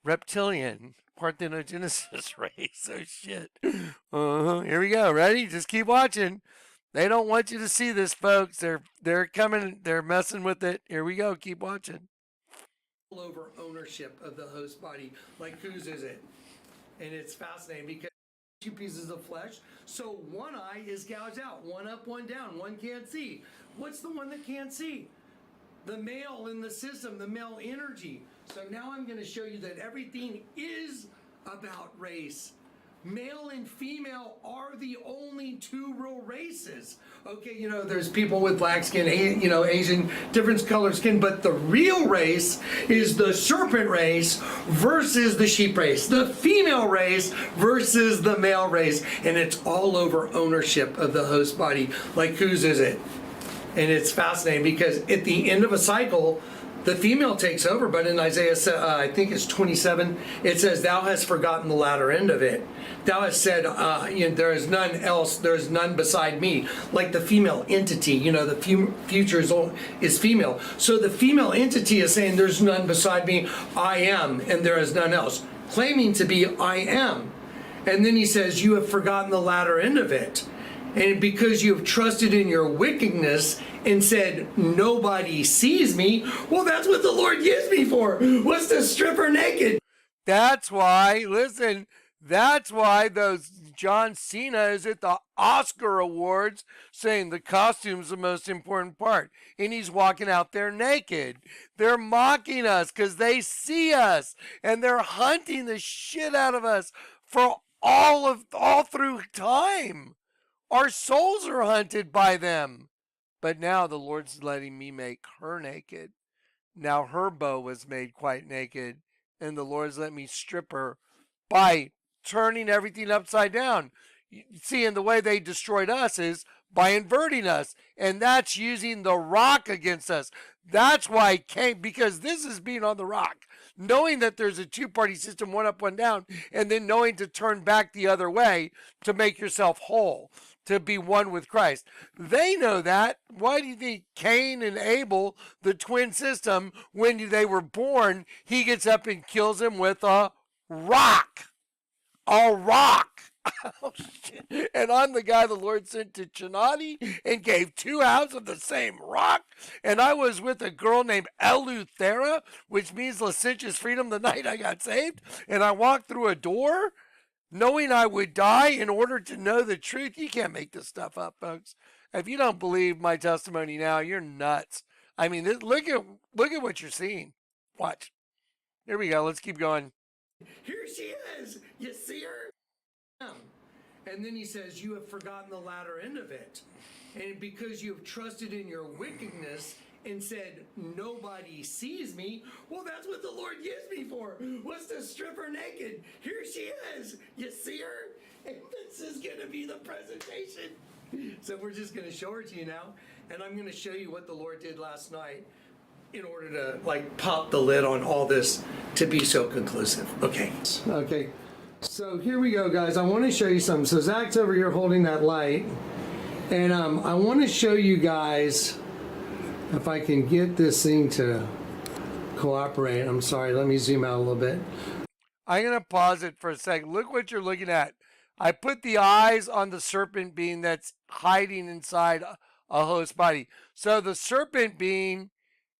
Reptilian. Parthenogenesis race. Oh shit. Here we go. Ready? Just keep watching. They don't want you to see this, folks. They're coming. They're messing with it. Here we go. Keep watching. Over ownership of the host body. Like, whose is it? And it's fascinating because two pieces of flesh. So one eye is gouged out, one up, one down, one can't see. What's the one that can't see? The male in the system, the male energy. So now I'm going to show you that everything is about race. Male and female are the only two real races. Okay, you know, there's people with black skin, you know, Asian, different color skin, but the real race is the serpent race versus the sheep race, the female race versus the male race. And it's all over ownership of the host body. Like, whose is it? And it's fascinating because at the end of a cycle, the female takes over, but in Isaiah, I think it's 27, it says, "Thou hast forgotten the latter end of it. Thou hast said, you know, there is none else, there is none beside me." Like the female entity, you know, the future is female. So the female entity is saying, "There's none beside me. I am, and there is none else," claiming to be I am. And then he says, "You have forgotten the latter end of it." and because you have trusted in your wickedness and said, nobody sees me, well, that's what the Lord gives me for, was to strip her naked. That's why, listen, that's why those John Cena is at the Oscar Awards saying the costume's the most important part. And he's walking out there naked. They're mocking us because they see us and they're hunting the shit out of us for all through time. Our souls are hunted by them. But now the Lord's letting me make her naked. Now her bow was made quite naked, and the Lord's let me strip her by turning everything upside down. See, and the way they destroyed us is by inverting us, and that's using the rock against us. That's why Cain, because this is being on the rock, knowing that there's a two-party system, one up, one down, and then knowing to turn back the other way to make yourself whole, to be one with Christ. They know that. Why do you think Cain and Abel, the twin system, when they were born, he gets up and kills him with a rock? A rock. Oh, shit. And I'm the guy the Lord sent to Chinati and gave 2 halves of the same rock. And I was with a girl named Eleuthera, which means licentious freedom, the night I got saved. And I walked through a door knowing I would die in order to know the truth. You can't make this stuff up, folks. If you don't believe my testimony now, you're nuts. I mean, look at what you're seeing. Watch. Here we go. Let's keep going. Here she is. You see her? And then he says, you have forgotten the latter end of it. And because you have trusted in your wickedness and said, nobody sees me, well, that's what the Lord gives me for, was to strip her naked. Here she is. You see her? And this is going to be the presentation. So we're just going to show her to you now. And I'm going to show you what the Lord did last night in order to, like, pop the lid on all this to be so conclusive. Okay. Okay. So here we go, guys. I want to show you something. So Zach's over here holding that light. And I want to show you guys, if I can get this thing to cooperate. I'm sorry. Let me zoom out a little bit. I'm going to pause it for a second. Look what you're looking at. I put the eyes on the serpent being that's hiding inside a host body. So the serpent being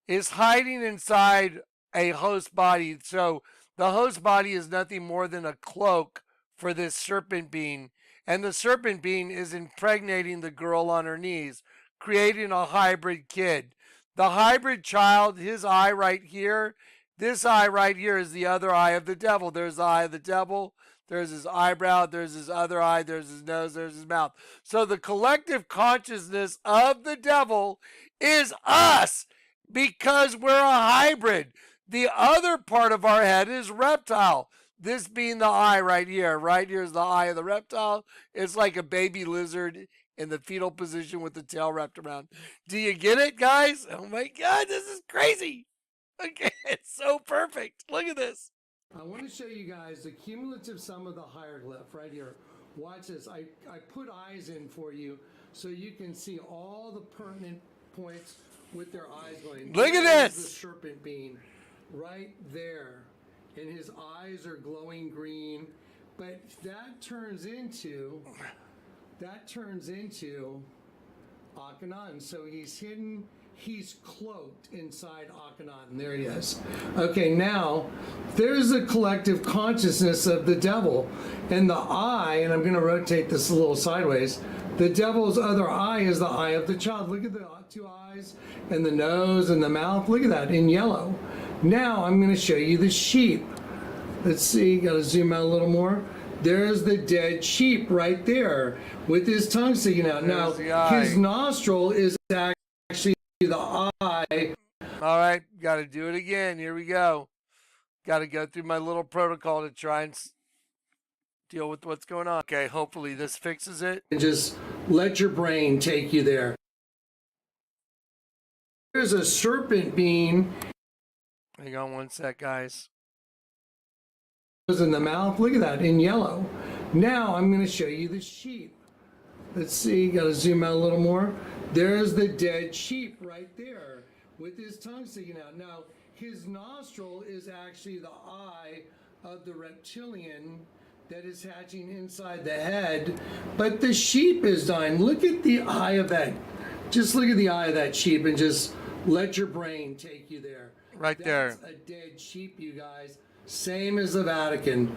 is hiding inside a host body. So the host body is nothing more than a cloak for this serpent being. And the serpent being is impregnating the girl on her knees, creating a hybrid kid. The hybrid child, his eye right here, this eye right here is the other eye of the devil. There's the eye of the devil. There's his eyebrow. There's his other eye. There's his nose. There's his mouth. So the collective consciousness of the devil is us because we're a hybrid. The other part of our head is reptile. This being the eye right here. Right here is the eye of the reptile. It's like a baby lizard in the fetal position with the tail wrapped around. Do you get it, guys? Oh my God, this is crazy. Okay, it's so perfect. Look at this. I want to show you guys the cumulative sum of the hieroglyph right here. Watch this. I put eyes in for you so you can see all the pertinent points with their eyes going. Look at this. The serpent being right there, and his eyes are glowing green, but that turns into Akhenaten. So he's hidden, he's cloaked inside Akhenaten. There he is. Okay, now there's the collective consciousness of the devil, and the eye, and I'm going to rotate this a little sideways. The devil's other eye is the eye of the child. Look at the 2 eyes and the nose and the mouth. Look at that in yellow. Now I'm going to show you the sheep. Let's see, got to zoom out a little more. There's the dead sheep right there with his tongue sticking out. Now, his nostril is actually the eye. All right, got to do it again. Here we go. Got to go through my little protocol to try and deal with what's going on. Okay, hopefully this fixes it. And just let your brain take you there. There's a serpent being. Hang on one sec, guys. In the mouth. Look at that in yellow. Now I'm going to show you the sheep. Let's see, got to zoom out a little more. There's the dead sheep right there with his tongue sticking out. Now his nostril is actually the eye of the reptilian that is hatching inside the head, but the sheep is dying. Look at the eye of that. Just look at the eye of that sheep and just let your brain take you there. Right there. That's a dead sheep, you guys. Same as the Vatican.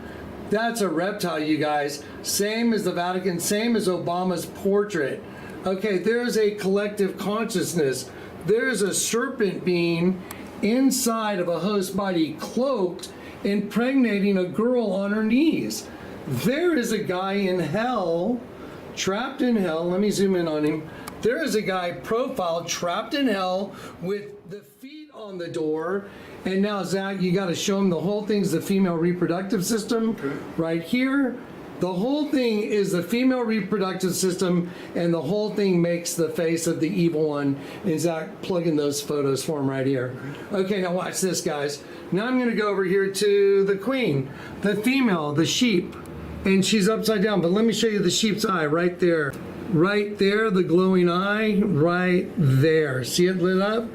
That's a reptile, you guys. Same as the Vatican, same as Obama's portrait. Okay, there's a collective consciousness. There's a serpent being inside of a host body, cloaked, impregnating a girl on her knees. There is a guy in hell, trapped in hell. Let me zoom in on him. There is a guy profiled, trapped in hell, with the feet on the door. And now, Zach, you got to show him the whole thing's the female reproductive system right here. The whole thing is the female reproductive system, and the whole thing makes the face of the evil one. And Zach, plug in those photos for him right here. Okay, now watch this, guys. Now I'm going to go over here to the queen, the female, the sheep, and she's upside down. But let me show you the sheep's eye right there. Right there, the glowing eye, right there. See it lit up?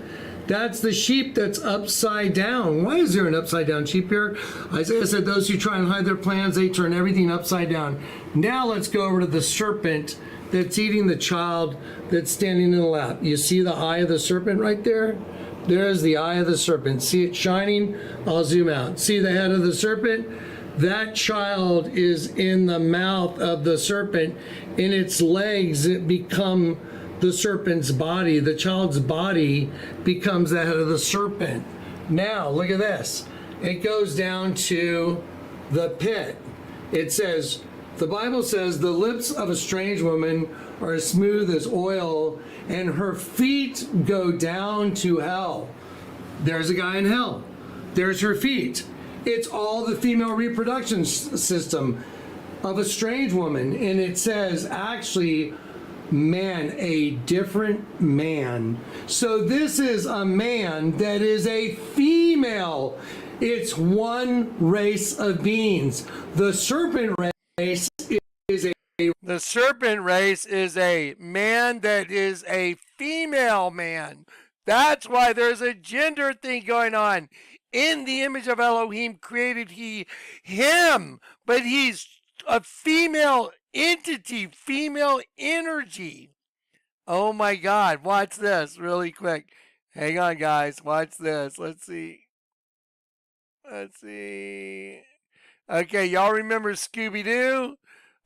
That's the sheep that's upside down. Why is there an upside down sheep here? Isaiah said those who try and hide their plans, they turn everything upside down. Now let's go over to the serpent that's eating the child that's standing in the lap. You see the eye of the serpent right there? There's the eye of the serpent. See it shining? I'll zoom out. See the head of the serpent? That child is in the mouth of the serpent. In its legs, it become the serpent's body. The child's body becomes the head of the serpent. Now, look at this. It goes down to the pit. It says, the Bible says, the lips of a strange woman are as smooth as oil, and her feet go down to hell. There's a guy in hell. There's her feet. It's all the female reproduction system of a strange woman. And it says, actually, man, a different man. So this is a man that is a female. It's one race of beings. The serpent race is a... The serpent race is a man that is a female man. That's why there's a gender thing going on. In the image of Elohim created he him, but he's a female entity, female energy. Oh my God, watch this really quick. Hang on, guys, watch this. Let's see. Okay, y'all remember Scooby-Doo?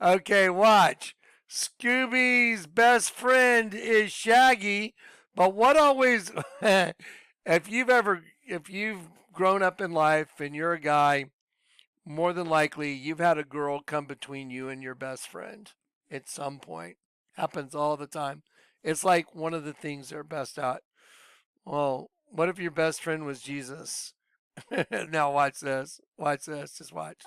Okay, watch. Scooby's best friend is Shaggy, but what always, if you've grown up in life and you're a guy, more than likely you've had a girl come between you and your best friend at some point. Happens all the time. It's like one of the things they're best at. Well, what if your best friend was Jesus? Now watch this. Watch this. Just watch.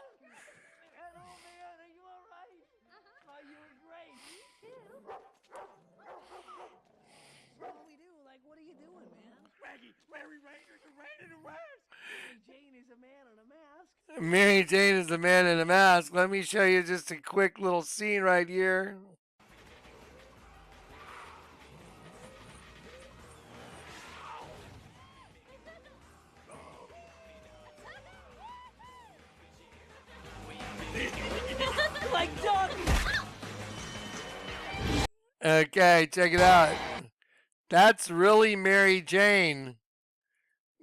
Mary Jane is the man in a mask. Let me show you just a quick little scene right here. Like dog. Okay, check it out. That's really Mary Jane.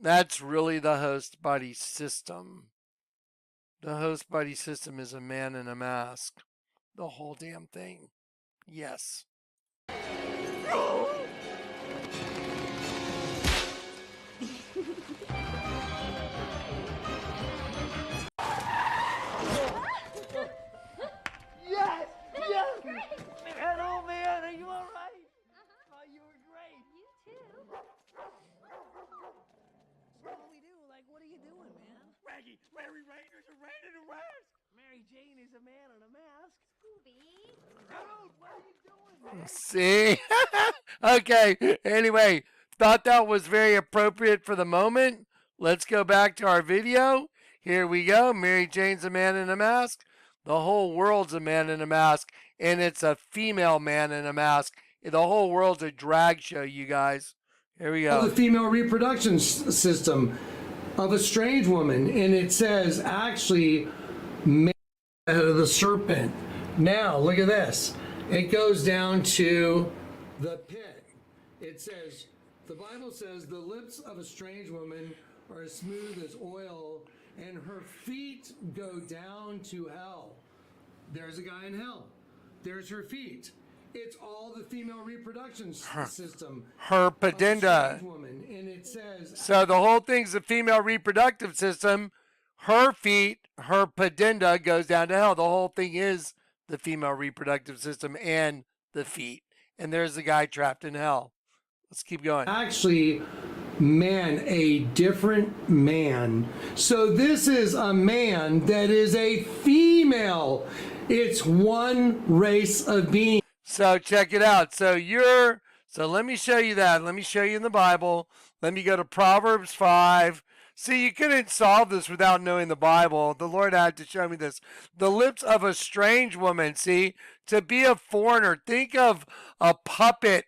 That's really the host body system. The host body system is a man in a mask. The whole damn thing. Yes. Yes! Yes! Man, oh man, are you alright? Oh, you were great. You too. What do we do? Like, what are you doing, man? Raggy, Larry Rangers are raining a mask. Mary Jane is a man in a mask. Scooby. Dude, what are you doing, man? See? Okay, anyway, thought that was very appropriate for the moment. Let's go back to our video. Here we go. Mary Jane's a man in a mask. The whole world's a man in a mask, and it's a female man in a mask. The whole world's a drag show, you guys. Here we go. The female reproduction system of a strange woman, and it says actually man head of the the serpent. Now, look at this. It goes down to the pit. It says, the Bible says, the lips of a strange woman are as smooth as oil, and her feet go down to hell. There's a guy in hell. There's her feet. It's all the female reproduction system. Her pedenda. Woman, and it says, So the whole thing's the female reproductive system. Her feet, her pedenda goes down to hell. The whole thing is the female reproductive system and the feet. And there's the guy trapped in hell. Let's keep going. actually, man, a different man. So this is a man that is a female. It's one race of being. So check it out. So let me show you that. Let me show you in the Bible. Let me go to Proverbs 5. See, you couldn't solve this without knowing the Bible. The Lord had to show me this. The lips of a strange woman. See, to be a foreigner. Think of a puppet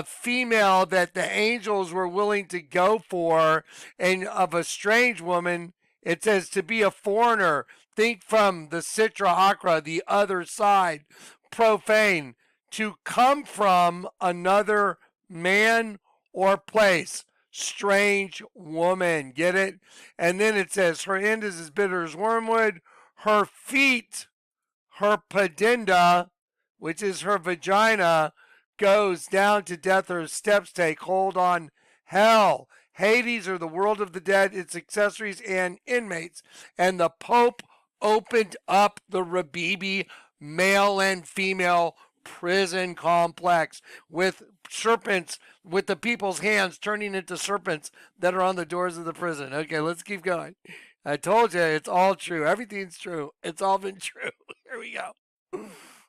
female that the angels were willing to go for, and of a strange woman, it says to be a foreigner. Think from the Citra Akra, the other side, profane, to come from another man or place. Strange woman, get it? And then it says her end is as bitter as wormwood. Her feet, her pedenda, which is her vagina, goes down to death. Her steps take hold on hell. Hades, or the world of the dead, its accessories and inmates. And the Pope opened up the Rabibi male and female prison complex with serpents, with the people's hands turning into serpents that are on the doors of the prison. Okay, let's keep going. I told you, it's all true. Everything's true. It's all been true. Here we go.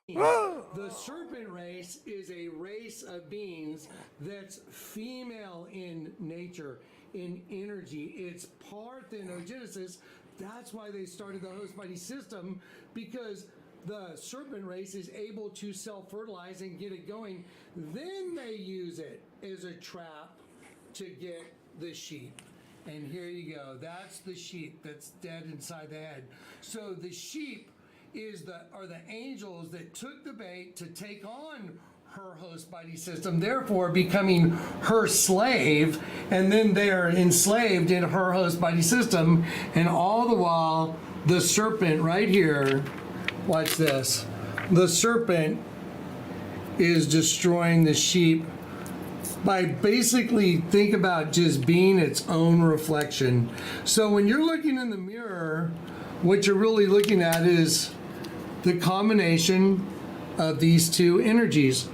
The serpent race is a race of beings that's female in nature, in energy. It's parthenogenesis. That's why they started the host body system, because the serpent race is able to self-fertilize and get it going. Then they use it as a trap to get the sheep. And here you go. That's the sheep that's dead inside the head. So the sheep are the angels that took the bait to take on her host body system, therefore becoming her slave, and then they're enslaved in her host body system. And all the while, the serpent right here, watch this, the serpent is destroying the sheep by basically, think about just being its own reflection. So when you're looking in the mirror, what you're really looking at is the combination of these two energies.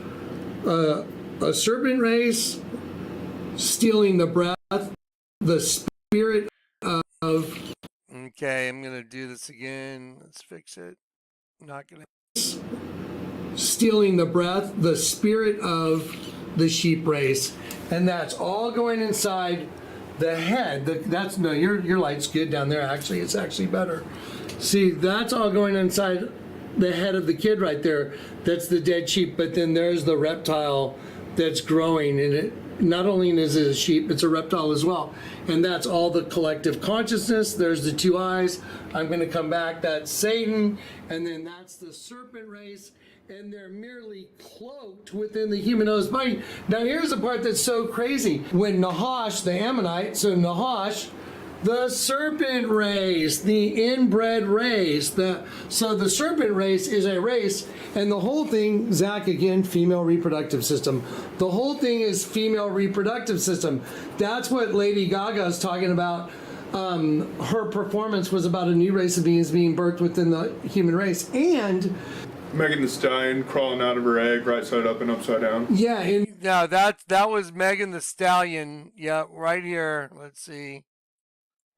A serpent race stealing the breath, the spirit of. Okay, I'm going to do this again. Let's fix it. Not going to. Stealing the breath, the spirit of the sheep race. And that's all going inside the head. That's no, your light's good down there. Actually, it's actually better. See, that's all going inside the head of the kid right there. That's the dead sheep, but then there's the reptile that's growing, and it not only is it a sheep, it's a reptile as well. And that's all the collective consciousness. There's the two eyes. I'm going to come back. That's Satan, and then that's the serpent race, and they're merely cloaked within the human host body. Now here's the part that's so crazy. When Nahash, the Ammonite, so Nahash, the serpent race, the inbred race. So the serpent race is a race, and the whole thing, Zach, again, female reproductive system. The whole thing is female reproductive system. That's what Lady Gaga is talking about. Her performance was about a new race of beings being birthed within the human race. And Megan Thee Stallion crawling out of her egg, right side up and upside down. yeah, and No, that was Megan the Stallion. Yeah, right here. Let's see.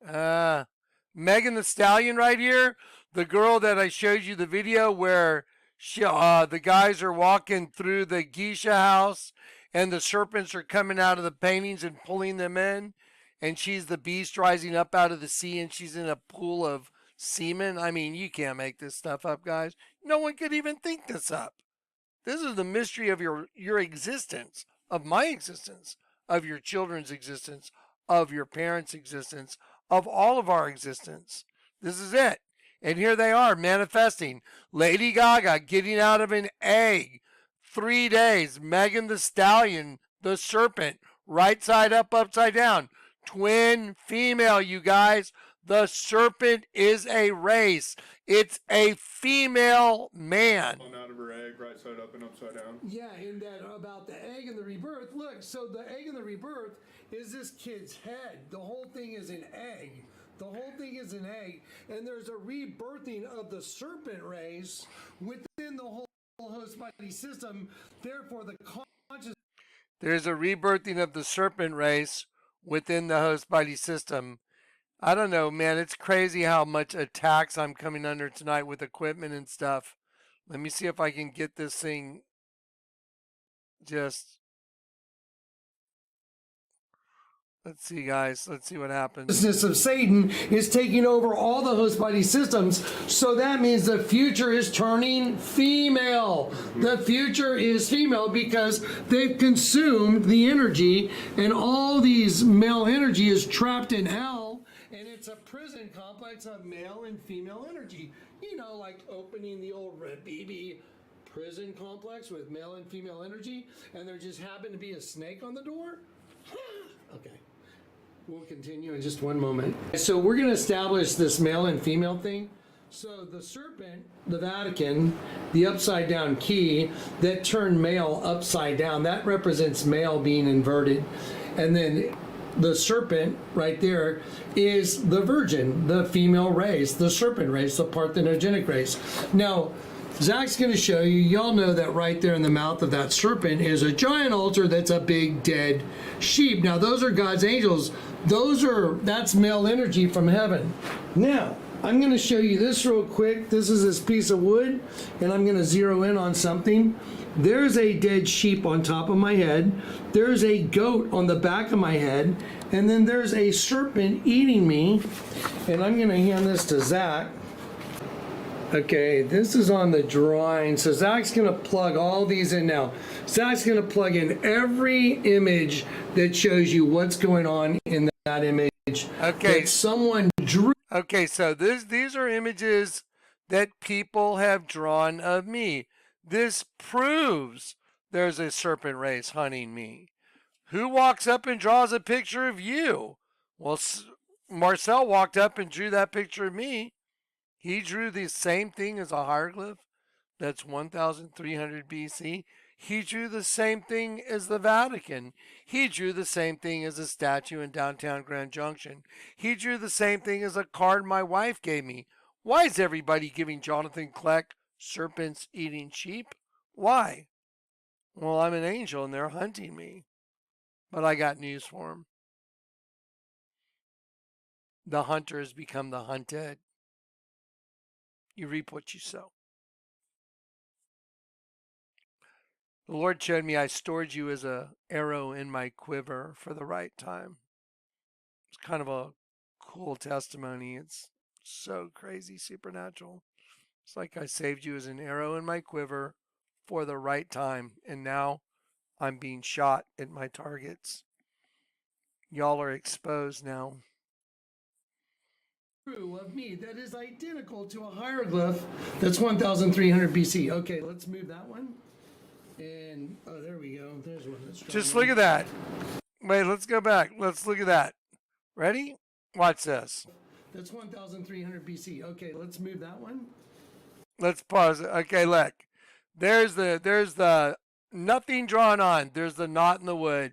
Megan the Stallion right here, the girl that I showed you the video where the guys are walking through the geisha house and the serpents are coming out of the paintings and pulling them in, and she's the beast rising up out of the sea, and she's in a pool of semen. I mean, you can't make this stuff up, guys. No one could even think this up. This is the mystery of your existence, of my existence, of your children's existence, of your parents' existence, of all of our existence. This is it. And here they are manifesting. Lady Gaga getting out of an egg. 3 days. Megan the Stallion, the serpent, right side up, upside down. Twin female, you guys. The serpent is a race. It's a female man. Crawling out of her egg, right side up and upside down. Yeah, and that about the egg and the rebirth. Look, so the egg and the rebirth is this kid's head. The whole thing is an egg. The whole thing is an egg. And there's a rebirthing of the serpent race within the whole host body system. Therefore, the conscious. There's a rebirthing of the serpent race within the host body system. I don't know, man. It's crazy how much attacks I'm coming under tonight with equipment and stuff. Let me see if I can get this thing just. Let's see, guys. Let's see what happens. Consciousness of Satan is taking over all the host body systems. So that means the future is turning female. The future is female because they've consumed the energy, and all these male energy is trapped in hell, and it's a prison complex of male and female energy. You know, like opening the old Red BB prison complex with male and female energy, and there just happened to be a snake on the door. Okay. We'll continue in just one moment. So we're going to establish this male and female thing. So the serpent, the Vatican, the upside down key that turned male upside down, that represents male being inverted. And then the serpent right there is the virgin, the female race, the serpent race, the parthenogenic race. Now, Zach's going to show you, y'all know that right there in the mouth of that serpent is a giant altar that's a big dead sheep. Now, those are God's angels. That's male energy from heaven. Now, I'm going to show you this real quick. This is this piece of wood, and I'm going to zero in on something. There's a dead sheep on top of my head. There's a goat on the back of my head, and then there's a serpent eating me. And I'm going to hand this to Zach. Okay, this is on the drawing. So Zach's going to plug all these in now. Zach's going to plug in every image that shows you what's going on in that image. Okay. That someone drew. Okay, so these are images that people have drawn of me. This proves there's a serpent race hunting me. Who walks up and draws a picture of you? Well, Marcel walked up and drew that picture of me. He drew the same thing as a hieroglyph. That's 1300 BC. He drew the same thing as the Vatican. He drew the same thing as a statue in downtown Grand Junction. He drew the same thing as a card my wife gave me. Why is everybody giving Jonathan KLECK serpents eating sheep? Why? Well, I'm an angel and they're hunting me. But I got news for them. The hunter has become the hunted. You reap what you sow. The Lord showed me I stored you as an arrow in my quiver for the right time. It's kind of a cool testimony. It's so crazy, supernatural. It's like I saved you as an arrow in my quiver for the right time. And now I'm being shot at my targets. Y'all are exposed now. Of me that is identical to a hieroglyph that's 1300 BC. Okay, let's move that one. And oh, there we go. There's one that's just look at that. Wait, let's go back. Let's look at that. Ready? Watch this. That's 1300 BC. Okay, let's move that one. Let's pause it. Okay, look. There's the nothing drawn on. There's the knot in the wood.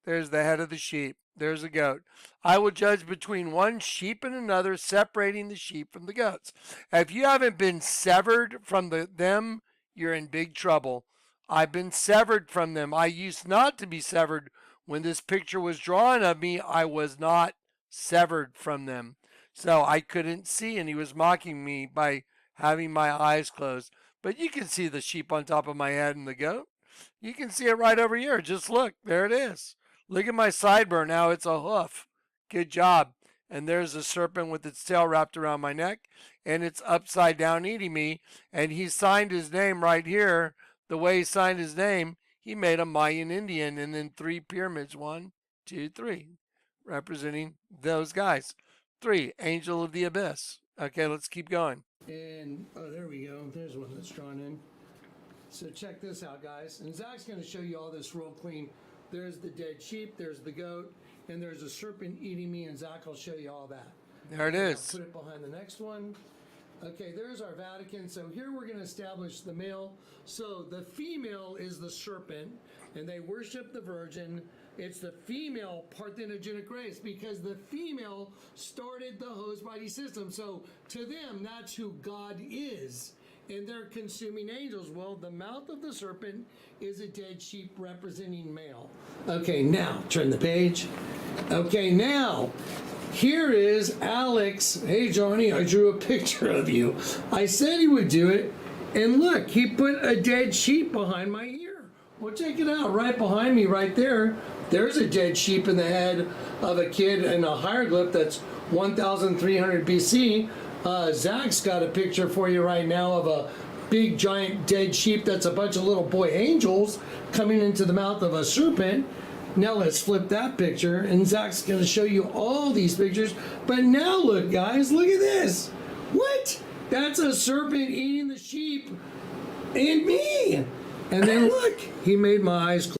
There's the head of the sheep. There's a goat. I will judge between one sheep and another, separating the sheep from the goats. If you haven't been severed from them, you're in big trouble. I've been severed from them. I used not to be severed. When this picture was drawn of me, I was not severed from them. So I couldn't see, and he was mocking me by having my eyes closed. But you can see the sheep on top of my head and the goat. You can see it right over here. Just look. There it is. Look at my sideburn. Now it's a hoof. Good job. And there's a serpent with its tail wrapped around my neck, and it's upside down eating me. And he signed his name right here. The way he signed his name, he made a Mayan Indian and then 3 pyramids. 1, 2, 3, representing those guys. 3, angel of the abyss. Okay, let's keep going. And, oh, there we go. There's one that's drawn in. So check this out, guys. And Zach's going to show you all this real clean. There's the dead sheep, there's the goat, and there's a serpent eating me, and Zach will show you all that. There it is. Put it behind the next one. Okay, there's our Vatican. So here we're going to establish the male. So the female is the serpent, and they worship the Virgin. It's the female parthenogenic race because the female started the host body system. So to them, that's who God is. And they're consuming angels. Well, the mouth of the serpent is a dead sheep representing male. Okay, now turn the page. Okay, now here is Alex. Hey, Johnny, I drew a picture of you. I said he would do it. And look, he put a dead sheep behind my ear. Well, check it out. Right behind me, right there, there's a dead sheep in the head of a kid in a hieroglyph that's 1,300 BC. Zach's got a picture for you right now of a big giant dead sheep that's a bunch of little boy angels coming into the mouth of a serpent. Now let's flip that picture, and Zach's going to show you all these pictures. But now look, guys, look at this. What? That's a serpent eating the sheep and me. And then look, he made my eyes close.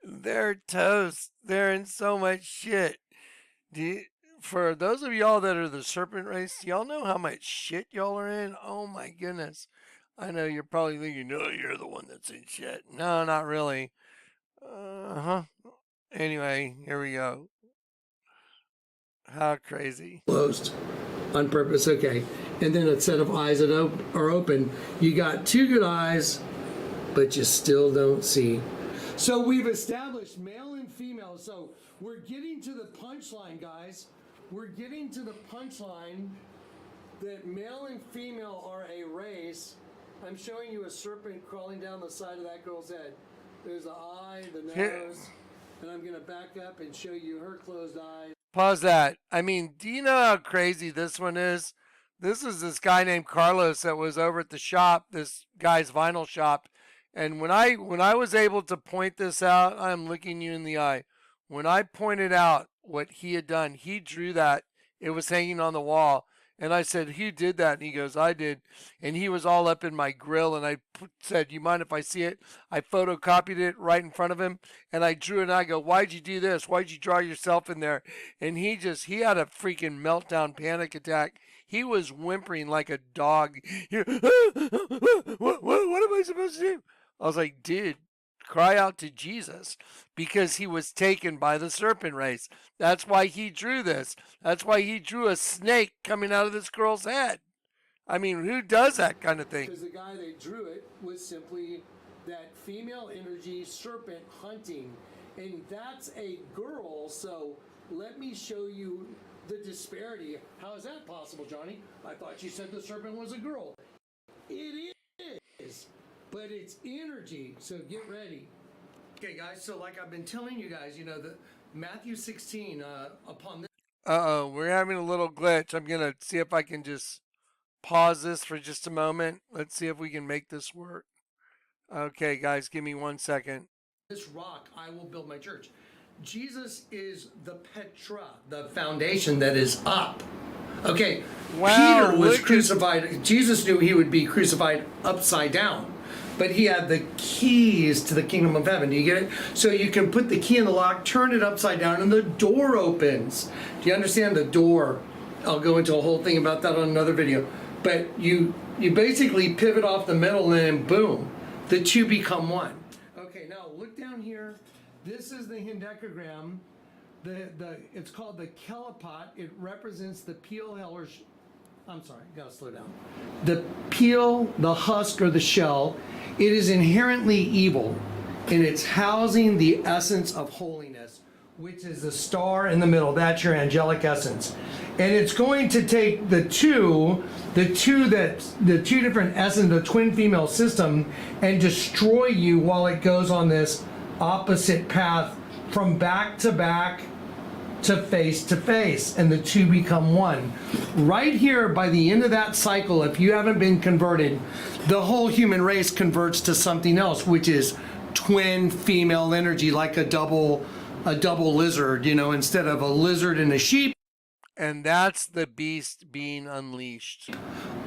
They're toast. They're in so much shit. For those of y'all that are the serpent race, y'all know how much shit y'all are in? Oh my goodness. I know you're probably thinking, no, you're the one that's in shit. No, not really. Anyway, here we go. How crazy. Closed on purpose. Okay. And then a set of eyes that are open. You got two good eyes, but you still don't see. So we've established male and female. So we're getting to the punchline, guys. We're getting to the punchline that male and female are a race. I'm showing you a serpent crawling down the side of that girl's head. There's the eye, the nose, and I'm going to back up and show you her closed eyes. Pause that. I mean, do you know how crazy this one is? This is this guy named Carlos that was over at the shop, this guy's vinyl shop. And when I was able to point this out, I'm looking you in the eye. When I pointed out what he had done, he drew that. It was hanging on the wall. And I said, who did that? And he goes, I did. And he was all up in my grill. And I said, you mind if I see it? I photocopied it right in front of him. And I drew it. And I go, why'd you do this? Why'd you draw yourself in there? And he had a freaking meltdown, panic attack. He was whimpering like a dog. What am I supposed to do? I was like, dude, cry out to Jesus, because he was taken by the serpent race. That's why he drew this. That's why he drew a snake coming out of this girl's head. I mean, who does that kind of thing? Because the guy that drew it was simply that female energy serpent hunting. And that's a girl, so let me show you the disparity. How is that possible, Johnny? I thought you said the serpent was a girl. It is. But it's energy, so get ready. Okay, guys, so like I've been telling you guys, you know, the Matthew 16, upon this. Uh-oh, we're having a little glitch. I'm going to see if I can just pause this for just a moment. Let's see if we can make this work. Okay, guys, give me 1 second. This rock, I will build my church. Jesus is the Petra, the foundation that is up. Okay, Wow, Peter was look crucified. Jesus knew he would be crucified upside down. But he had the keys to the kingdom of heaven. Do you get it? So you can put the key in the lock, turn it upside down, and the door opens. Do you understand the door? I'll go into a whole thing about that on another video. But you basically pivot off the middle, and then boom, the two become one. Okay, now look down here. This is the hendecagram. It's called the kelipot. It represents the peel, gotta slow down. The peel, the husk, or the shell, it is inherently evil, and it's housing the essence of holiness, which is the star in the middle. That's your angelic essence. And it's going to take the two different essence, the twin female system, and destroy you while it goes on this opposite path from back to back to face, and the two become one. Right here, by the end of that cycle, if you haven't been converted, the whole human race converts to something else, which is twin female energy, like a double a double lizard, you know, instead of a lizard and a sheep. And that's the beast being unleashed.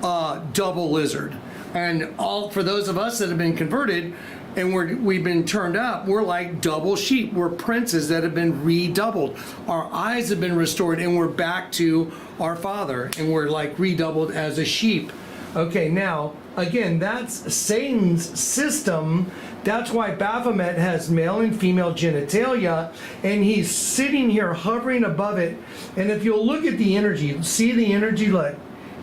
Double lizard. And all for those of us that have been converted and we've been turned up, we're like double sheep. We're princes that have been redoubled. Our eyes have been restored and we're back to our Father and we're like redoubled as a sheep. Okay, now again, that's Satan's system. That's why Baphomet has male and female genitalia, and he's sitting here hovering above it. And if you'll look at the energy, see the energy, look,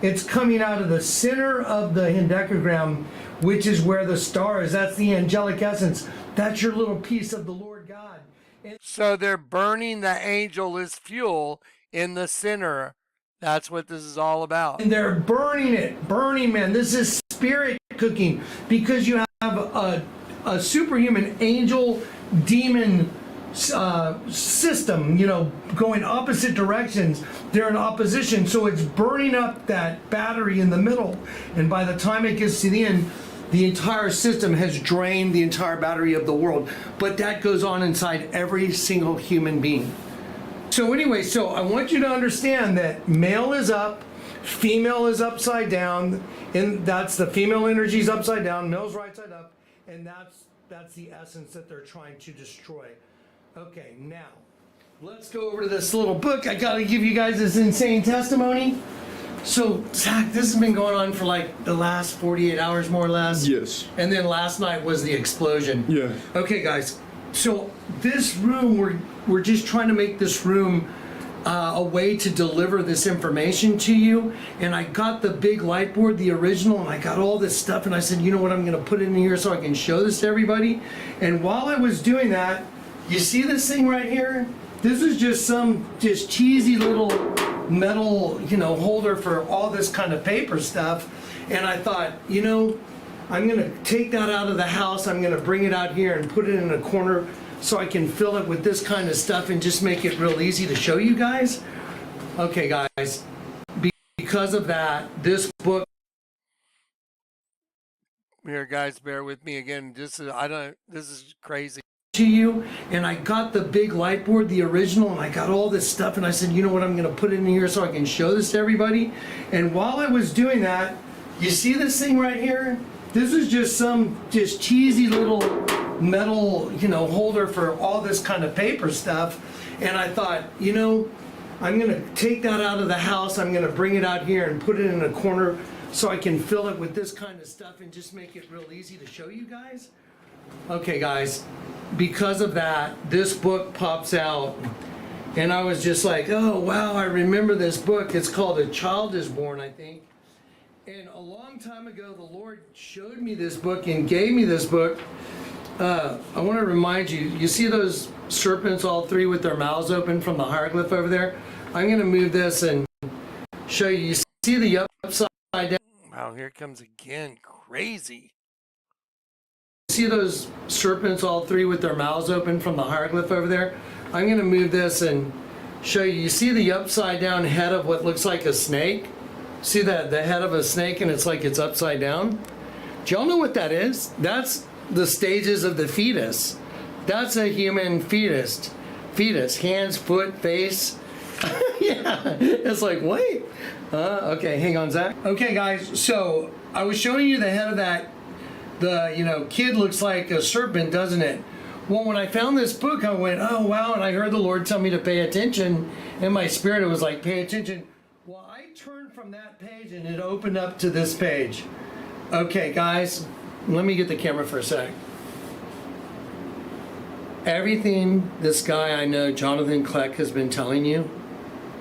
it's coming out of the center of the hendecagram, which is where the star is. That's the angelic essence. That's your little piece of the Lord God. And so they're burning the angel as fuel in the center. That's what this is all about. And they're burning it, man. This is spirit cooking, because you have a superhuman angel demon system, you know, going opposite directions. They're in opposition, so it's burning up that battery in the middle. And by the time it gets to the end, the entire system has drained the entire battery of the world. But that goes on inside every single human being. So anyway, so I want you to understand that male is up, female is upside down, and that's the female energy's upside down, male's right side up, and that's the essence that they're trying to destroy. Okay, now let's go over to this little book. I gotta give you guys this insane testimony. So Zach, this has been going on for like the last 48 hours more or less. Yes. And then last night was the explosion. Yeah. Okay, guys. So this room, we're just trying to make this room a way to deliver this information to you. And I got the big light board, the original, and I got all this stuff. And I said, you know what, I'm going to put it in here so I can show this to everybody. And while I was doing that, you see this thing right here? This is just some cheesy little metal, you know, holder for all this kind of paper stuff. And I thought, you know, I'm going to take that out of the house. I'm going to bring it out here and put it in a corner so I can fill it with this kind of stuff and just make it real easy to show you guys. Okay, guys, because of that, this book. Here, guys, bear with me again. This is crazy. To you, and I got the big light board, the original, and I got all this stuff, and I said, you know what, I'm going to put it in here so I can show this to everybody. And while I was doing that, you see this thing right here? This is just some cheesy little metal, you know, holder for all this kind of paper stuff. And I thought, you know, I'm going to take that out of the house. I'm going to bring it out here and put it in a corner so I can fill it with this kind of stuff and just make it real easy to show you guys. Okay, guys, because of that, this book pops out. And I was just like, oh, wow, I remember this book. It's called A Child is Born, I think. And a long time ago, the Lord showed me this book and gave me this book. I want to remind you, you see those serpents, all three with their mouths open from the hieroglyph over there? I'm going to move this and show you. You see the upside down? Wow, here it comes again. Crazy. See those serpents, all three with their mouths open from the hieroglyph over there? I'm going to move this and show you. You see the upside down head of what looks like a snake? See that the head of a snake, and it's like it's upside down? Do y'all know what that is? That's the stages of the fetus. That's a human fetus. Hands, foot, face. Yeah, it's like, wait. Okay, hang on, Zach. Okay, guys, so I was showing you the head of that. The, you know, kid looks like a serpent, doesn't it? Well, when I found this book, I went, oh, wow, and I heard the Lord tell me to pay attention. In my spirit, it was like, pay attention. Well, I turned from that page, and it opened up to this page. Okay, guys, let me get the camera for a sec. Everything this guy I know, Jonathan KLECK, has been telling you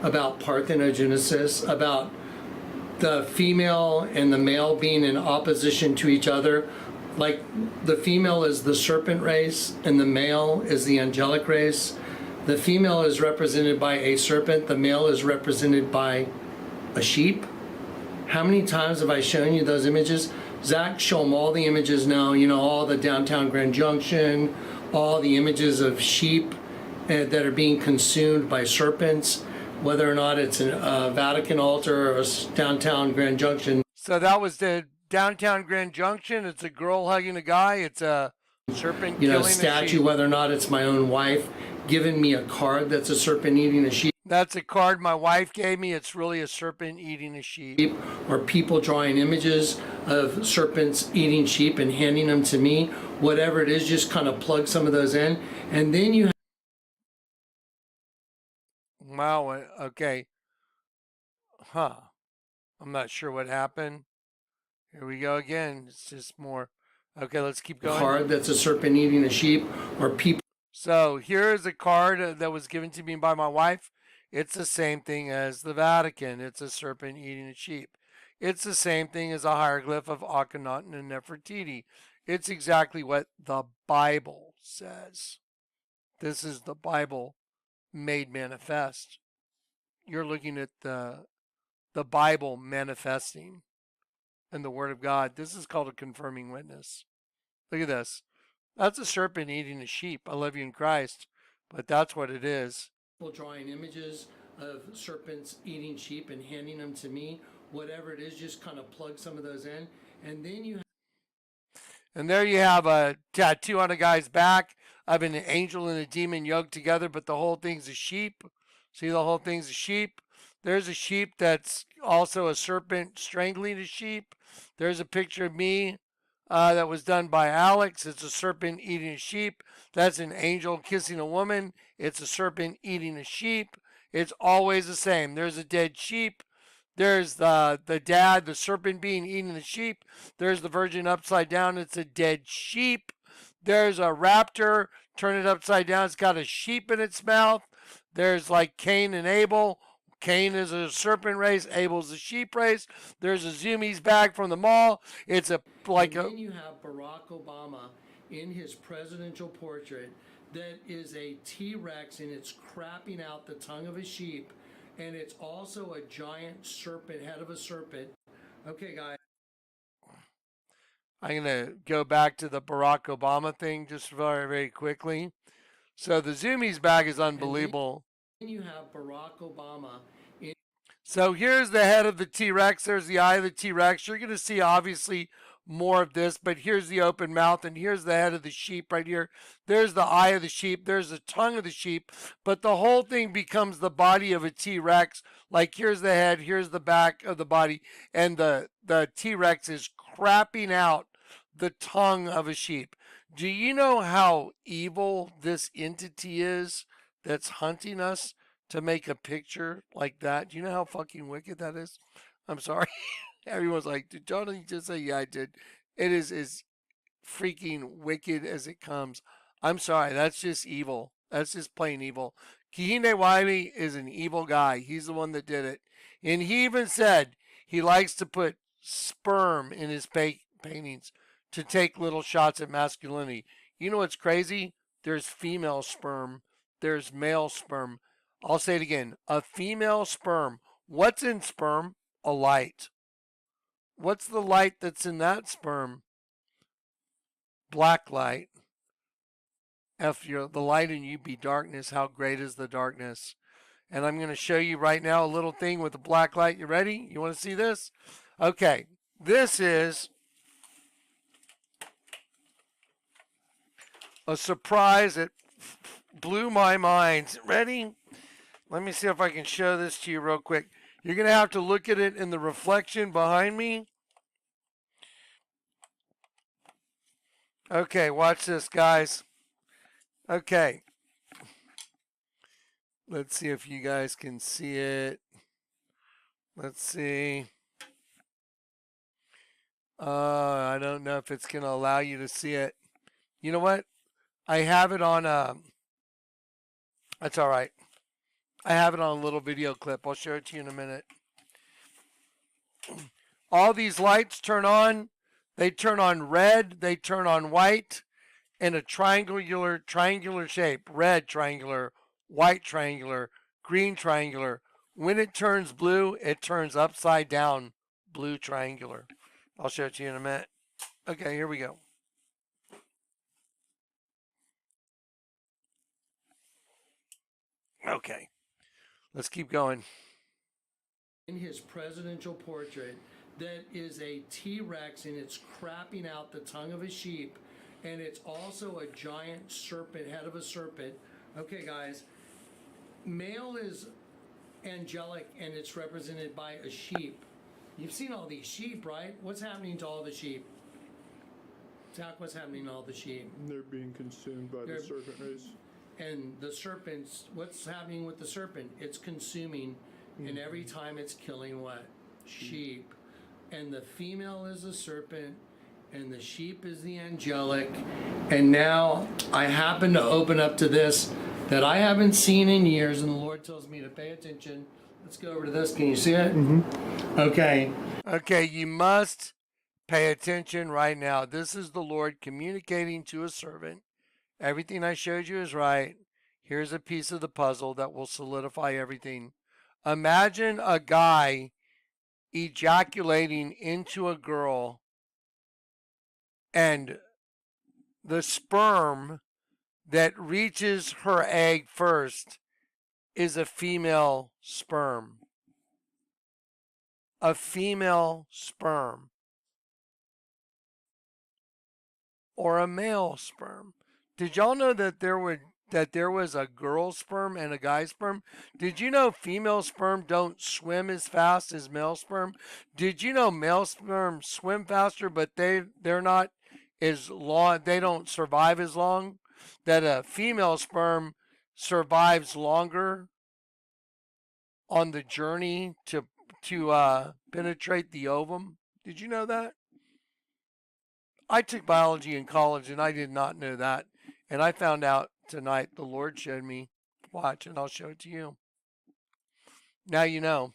about parthenogenesis, about the female and the male being in opposition to each other, like the female is the serpent race and the male is the angelic race. The female is represented by a serpent, the male is represented by a sheep. How many times have I shown you those images? Zach, show them all the images now, you know, all the downtown Grand Junction, all the images of sheep that are being consumed by serpents, whether or not it's a Vatican altar or a downtown Grand Junction. So that was the downtown Grand Junction. It's a girl hugging a guy. It's a serpent You know, killing a statue, sheep. whether or not it's my own wife given me a card that's a serpent eating a sheep, That's a card my wife gave me. It's really a serpent eating a sheep. or people drawing images of serpents eating sheep and handing them to me, whatever it is, just kind of plug some of those in. And then you Wow. Okay. Huh. I'm not sure what happened. Here we go again. It's just more. Okay, let's keep have a going. card that's a serpent eating a sheep, or people. So here is a card that was given to me by my wife. It's the same thing as the Vatican. It's a serpent eating a sheep. It's the same thing as a hieroglyph of Akhenaten and Nefertiti. It's exactly what the Bible says. This is the Bible made manifest. You're looking at the Bible manifesting in the Word of God. This is called a confirming witness. Look at this. That's a serpent eating a sheep. I love you in Christ, but that's what it is. People drawing images of serpents eating sheep and handing them to me, whatever it is, just kind of plug some of those in. And then you And there you have a tattoo on a guy's back of an angel and a demon yoked together, but the whole thing's a sheep. See, the whole thing's a sheep. There's a sheep that's also a serpent strangling a sheep. There's a picture of me that was done by Alex. It's a serpent eating a sheep. That's an angel kissing a woman. It's a serpent eating a sheep. It's always the same. There's a dead sheep. There's the dad, the serpent being eating the sheep. There's the virgin upside down. It's a dead sheep. There's a raptor. Turn it upside down. It's got a sheep in its mouth. There's like Cain and Abel. Cain is a serpent race. Abel's a sheep race. There's a Zoomies bag from the mall. It's a like and a. then you have Barack Obama in his presidential portrait that is a T-Rex, and it's crapping out the tongue of a sheep, and it's also a giant serpent, head of a serpent. Okay, guys. I'm gonna go back to the Barack Obama thing just very, very quickly. So the Zoomies bag is unbelievable. Then you have Barack Obama in. So here's the head of the T-Rex. There's the eye of the T-Rex. You're going to see obviously more of this, but here's the open mouth, and here's the head of the sheep right here. There's the eye of the sheep. There's the tongue of the sheep, but the whole thing becomes the body of a T-Rex. Like here's the head, here's the back of the body, and the T-Rex is crapping out the tongue of a sheep. Do you know how evil this entity is that's hunting us to make a picture like that? Do you know how fucking wicked that is? I'm sorry. Everyone's like, did Jonathan just say, yeah, I did? It is as freaking wicked as it comes. I'm sorry. That's just evil. That's just plain evil. Kehinde Wiley is an evil guy. He's the one that did it. And he even said he likes to put sperm in his paintings to take little shots at masculinity. You know what's crazy? There's female sperm. There's male sperm. I'll say it again. A female sperm. What's in sperm? A light. What's the light that's in that sperm? Black light. If the light in you be darkness, how great is the darkness? And I'm going to show you right now a little thing with the black light. You ready? You want to see this? Okay. This is a surprise that blew my mind. Ready? Let me see if I can show this to you real quick. You're going to have to look at it in the reflection behind me. Okay, watch this, guys. Okay. Let's see if you guys can see it. Let's see. I don't know if it's going to allow you to see it. You know what? I have it on that's all right. I have it on a little video clip. I'll show it to you in a minute. All these lights turn on. They turn on red. They turn on white in a triangular shape. Red triangular, white triangular, green triangular. When it turns blue, it turns upside down blue triangular. I'll show it to you in a minute. Okay, here we go. Okay. Let's keep going. In his presidential portrait that is a T-Rex, and it's crapping out the tongue of a sheep, and it's also a giant serpent, head of a serpent. Okay, guys. Male is angelic and it's represented by a sheep. You've seen all these sheep, right? What's happening to all the sheep? Zach, what's happening to all the sheep? They're being consumed by They're- the serpent race. And the serpents, what's happening with the serpent? It's consuming, and every time it's killing what? Sheep. And the female is the serpent, and the sheep is the angelic. And now I happen to open up to this that I haven't seen in years, and the Lord tells me to pay attention. Let's go over to this. Can you see it? Okay. Okay, you must pay attention right now. This is the Lord communicating to a servant. Everything I showed you is right. Here's a piece of the puzzle that will solidify everything. Imagine a guy ejaculating into a girl, and the sperm that reaches her egg first is a female sperm. A female sperm. Or a male sperm. Did y'all know that there was a girl sperm and a guy sperm? Did you know female sperm don't swim as fast as male sperm? Did you know male sperm swim faster, but they're not as long, they don't survive as long? That a female sperm survives longer on the journey to penetrate the ovum? Did you know that? I took biology in college and I did not know that. And I found out tonight, the Lord showed me. Watch, and I'll show it to you. Now you know.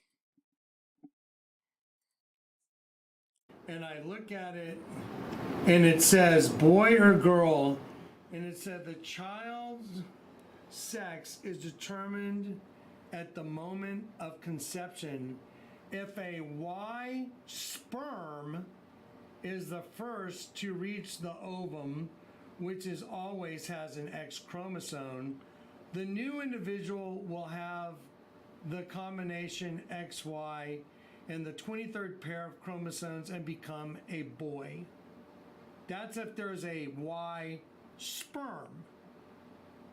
And I look at it, and it says boy or girl, and it said the child's sex is determined at the moment of conception. If a Y sperm is the first to reach the ovum, which is always has an X chromosome, the new individual will have the combination XY and the 23rd pair of chromosomes and become a boy. That's if there's a Y sperm.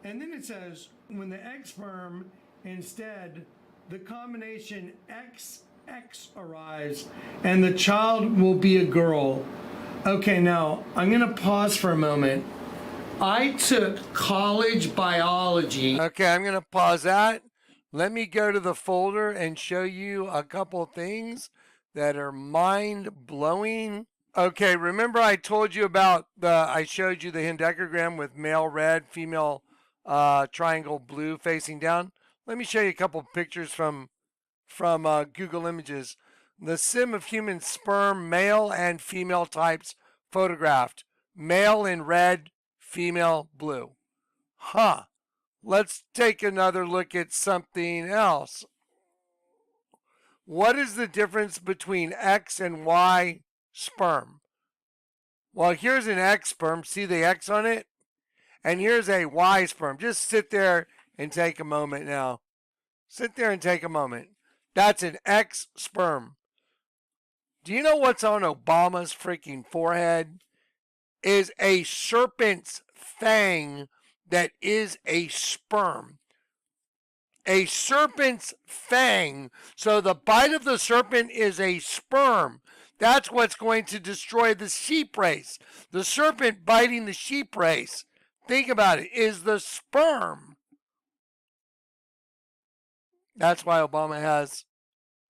And then it says when the X sperm, instead, the combination XX arrives and the child will be a girl. Okay, now I'm going to pause for a moment. I took college biology. Okay, I'm going to pause that. Let me go to the folder and show you a couple things that are mind-blowing. Okay, remember I told you about I showed you the hendecagram with male red, female triangle blue facing down. Let me show you a couple pictures from Google Images. The sim of human sperm, male and female types photographed. Male in red, female blue. Huh. Let's take another look at something else. What is the difference between X and Y sperm? Well, here's an X sperm. See the X on it? And here's a Y sperm. Just sit there and take a moment now. Sit there and take a moment. That's an X sperm. Do you know what's on Obama's freaking forehead? Is a serpent's fang that is a sperm. A serpent's fang. So the bite of the serpent is a sperm. That's what's going to destroy the sheep race. The serpent biting the sheep race, think about it, is the sperm. That's why Obama has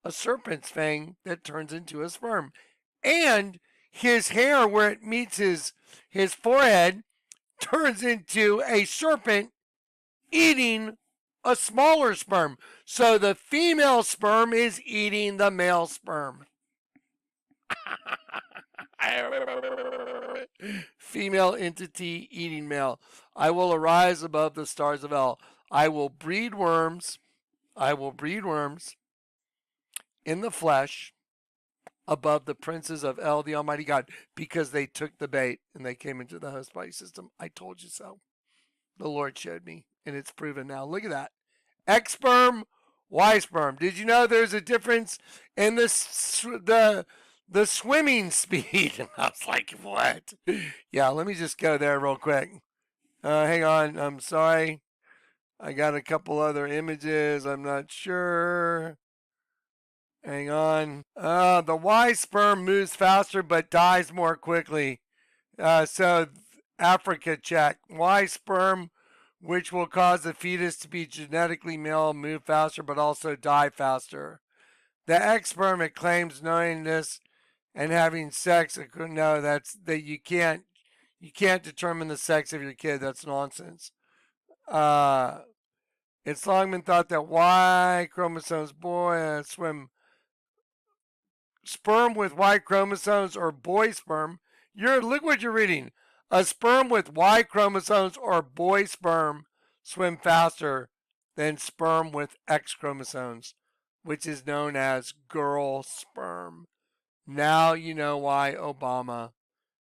a serpent's fang that turns into a sperm. And his hair, where it meets his forehead, turns into a serpent eating a smaller sperm. So the female sperm is eating the male sperm. Female entity eating male. I will arise above the stars of hell. I will breed worms. I will breed worms in the flesh above the princes of El, the Almighty God, because they took the bait and they came into the host body system. I told you so. The Lord showed me, and it's proven now. Look at that. X sperm, Y sperm. Did you know there's a difference in the swimming speed? And I was like, what? Yeah, let me just go there real quick. Hang on. I'm sorry. I got a couple other images. I'm not sure. Hang on. The Y sperm moves faster but dies more quickly. So Africa check. Y sperm, which will cause the fetus to be genetically male, move faster but also die faster. The X sperm, it claims knowing this and having sex. No, that's that you can't determine the sex of your kid. That's nonsense. It's long been thought that Y chromosomes swim sperm with Y chromosomes or boy sperm. Look what you're reading. A sperm with Y chromosomes or boy sperm swim faster than sperm with X chromosomes, which is known as girl sperm. Now you know why Obama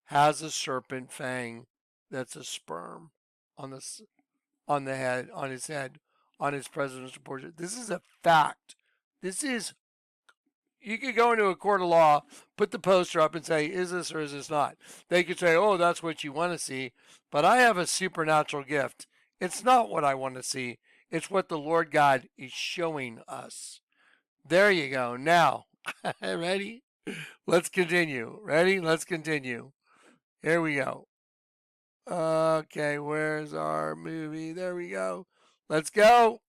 has a serpent fang that's a sperm on his head, on his presidential portrait. This is a fact. You could go into a court of law, put the poster up and say, is this or is this not? They could say, oh, that's what you want to see. But I have a supernatural gift. It's not what I want to see. It's what the Lord God is showing us. There you go. Now, ready? Let's continue. Ready? Let's continue. Here we go. Okay, where's our movie? There we go. Let's go.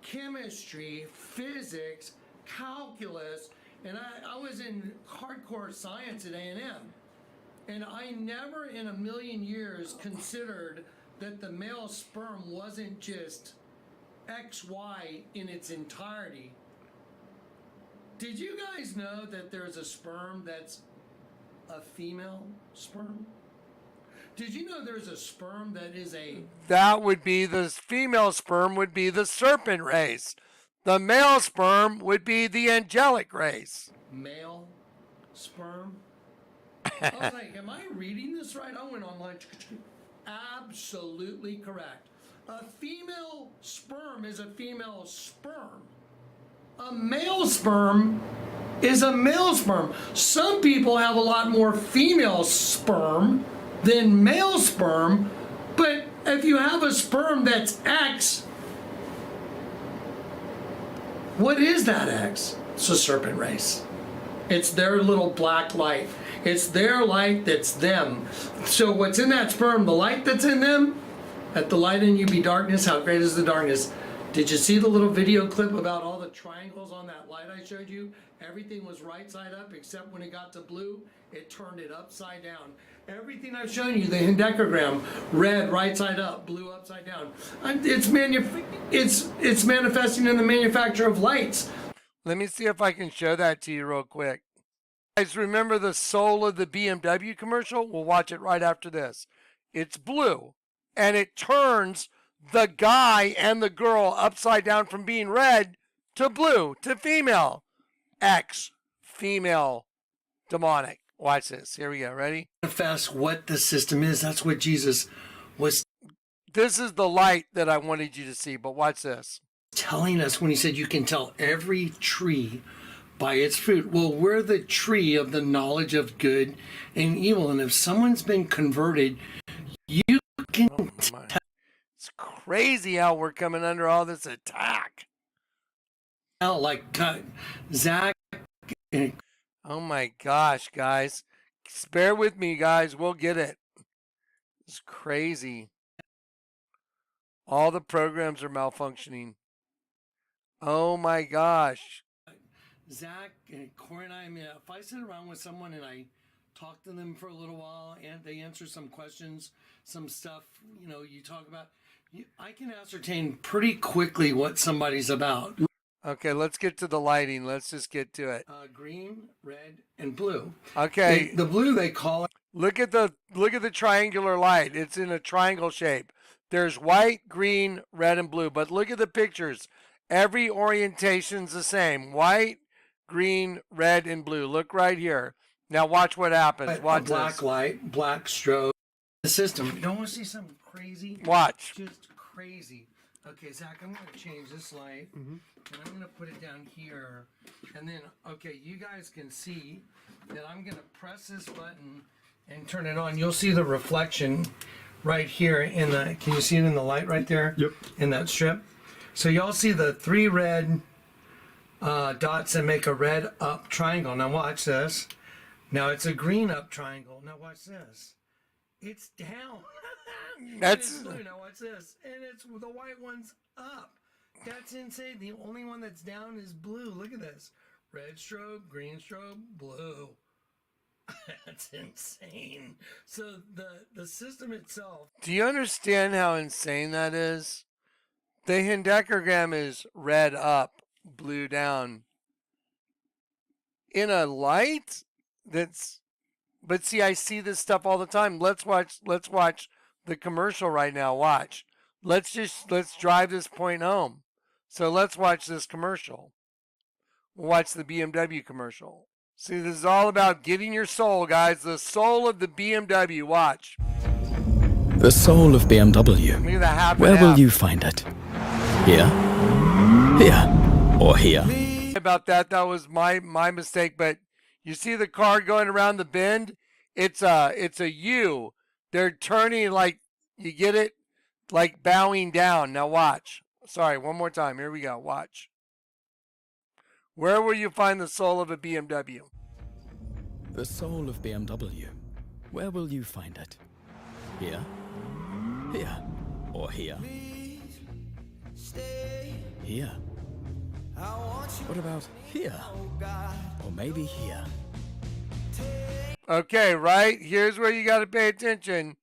Chemistry, physics, calculus, and I was in hardcore science at A&M. And I never in a million years considered that the male sperm wasn't just XY in its entirety. Did you guys know that there's a sperm that's a female sperm? Did you know there's a sperm that is a... That would be the female sperm would be the serpent race. The male sperm would be the angelic race. Male sperm? I was like, am I reading this right? I went online. Absolutely correct. A female sperm is a female sperm. A male sperm is a male sperm. Some people have a lot more female sperm than male sperm, but if you have a sperm that's X, what is that X? It's a serpent race. It's their little black light. It's their light that's them. So what's in that sperm, the light that's in them, let the light in you be darkness, how great is the darkness? Did you see the little video clip about all the triangles on that light I showed you? Everything was right side up except when it got to blue, it turned it upside down. Everything I've shown you, the hendecagram, red right side up, blue upside down. It's manifesting in the manufacture of lights. Let me see if I can show that to you real quick. Guys, remember the soul of the BMW commercial? We'll watch it right after this. It's blue, and it turns the guy and the girl upside down from being red to blue, to female. X, female, demonic. Watch this. Here we go. Ready? Manifest what the system is. That's what Jesus was. This is the light that I wanted you to see, but watch this. Telling us when he said you can tell every tree by its fruit. Well, we're the tree of the knowledge of good and evil. And if someone's been converted, you can tell. It's crazy how we're coming under all this attack. Like Zach. Oh my gosh, guys. Bear with me, guys. We'll get it. It's crazy. All the programs are malfunctioning. Oh my gosh. Zach and Corey and I mean, if I sit around with someone and I talk to them for a little while and they answer some questions, some stuff, you talk about, I can ascertain pretty quickly what somebody's about. Okay, let's get to the lighting. Let's just get to it. Green, red, and blue. Okay. The blue they call it. Look at the triangular light. It's in a triangle shape. There's white, green, red, and blue. But look at the pictures. Every orientation's the same. White, green, red, and blue. Look right here. Now watch what happens. Watch black this. Light, black strobe. The system. You don't want to see something crazy? Watch. Just crazy. Okay, Zach, I'm going to change this light, and I'm going to put it down here. And then, okay, you guys can see that I'm going to press this button and turn it on. You'll see the reflection right here in the, can you see it in the light right there? Yep. In that strip. So y'all see the 3 red dots that make a red up triangle. Now watch this. Now it's a green up triangle. Now watch this. It's down. That's blue. Now watch this. And it's the white one's up. That's insane. The only one that's down is blue. Look at this. Red strobe, green strobe, blue. That's insane. So the system itself. Do you understand how insane that is? The hendecagram is red up, blue down. In a light that's, but see, I see this stuff all the time. Let's watch the commercial right now. Watch. Let's drive this point home. So let's watch this commercial. We'll watch the BMW commercial. See, this is all about getting your soul, guys. The soul of the BMW. Watch. The soul of BMW. Look at the half and Where will half. you find it? Here? Here? Or here? About that was my mistake, but you see the car going around the bend? It's a U. They're turning like, you get it? Like bowing down. Now watch. Sorry, one more time. Here we go. Watch. Where will you find the soul of a BMW? The soul of BMW. Where will you find it? Here? Here? Or here? Here? What about here? Or maybe here? Okay, right? Here's where you got to pay attention.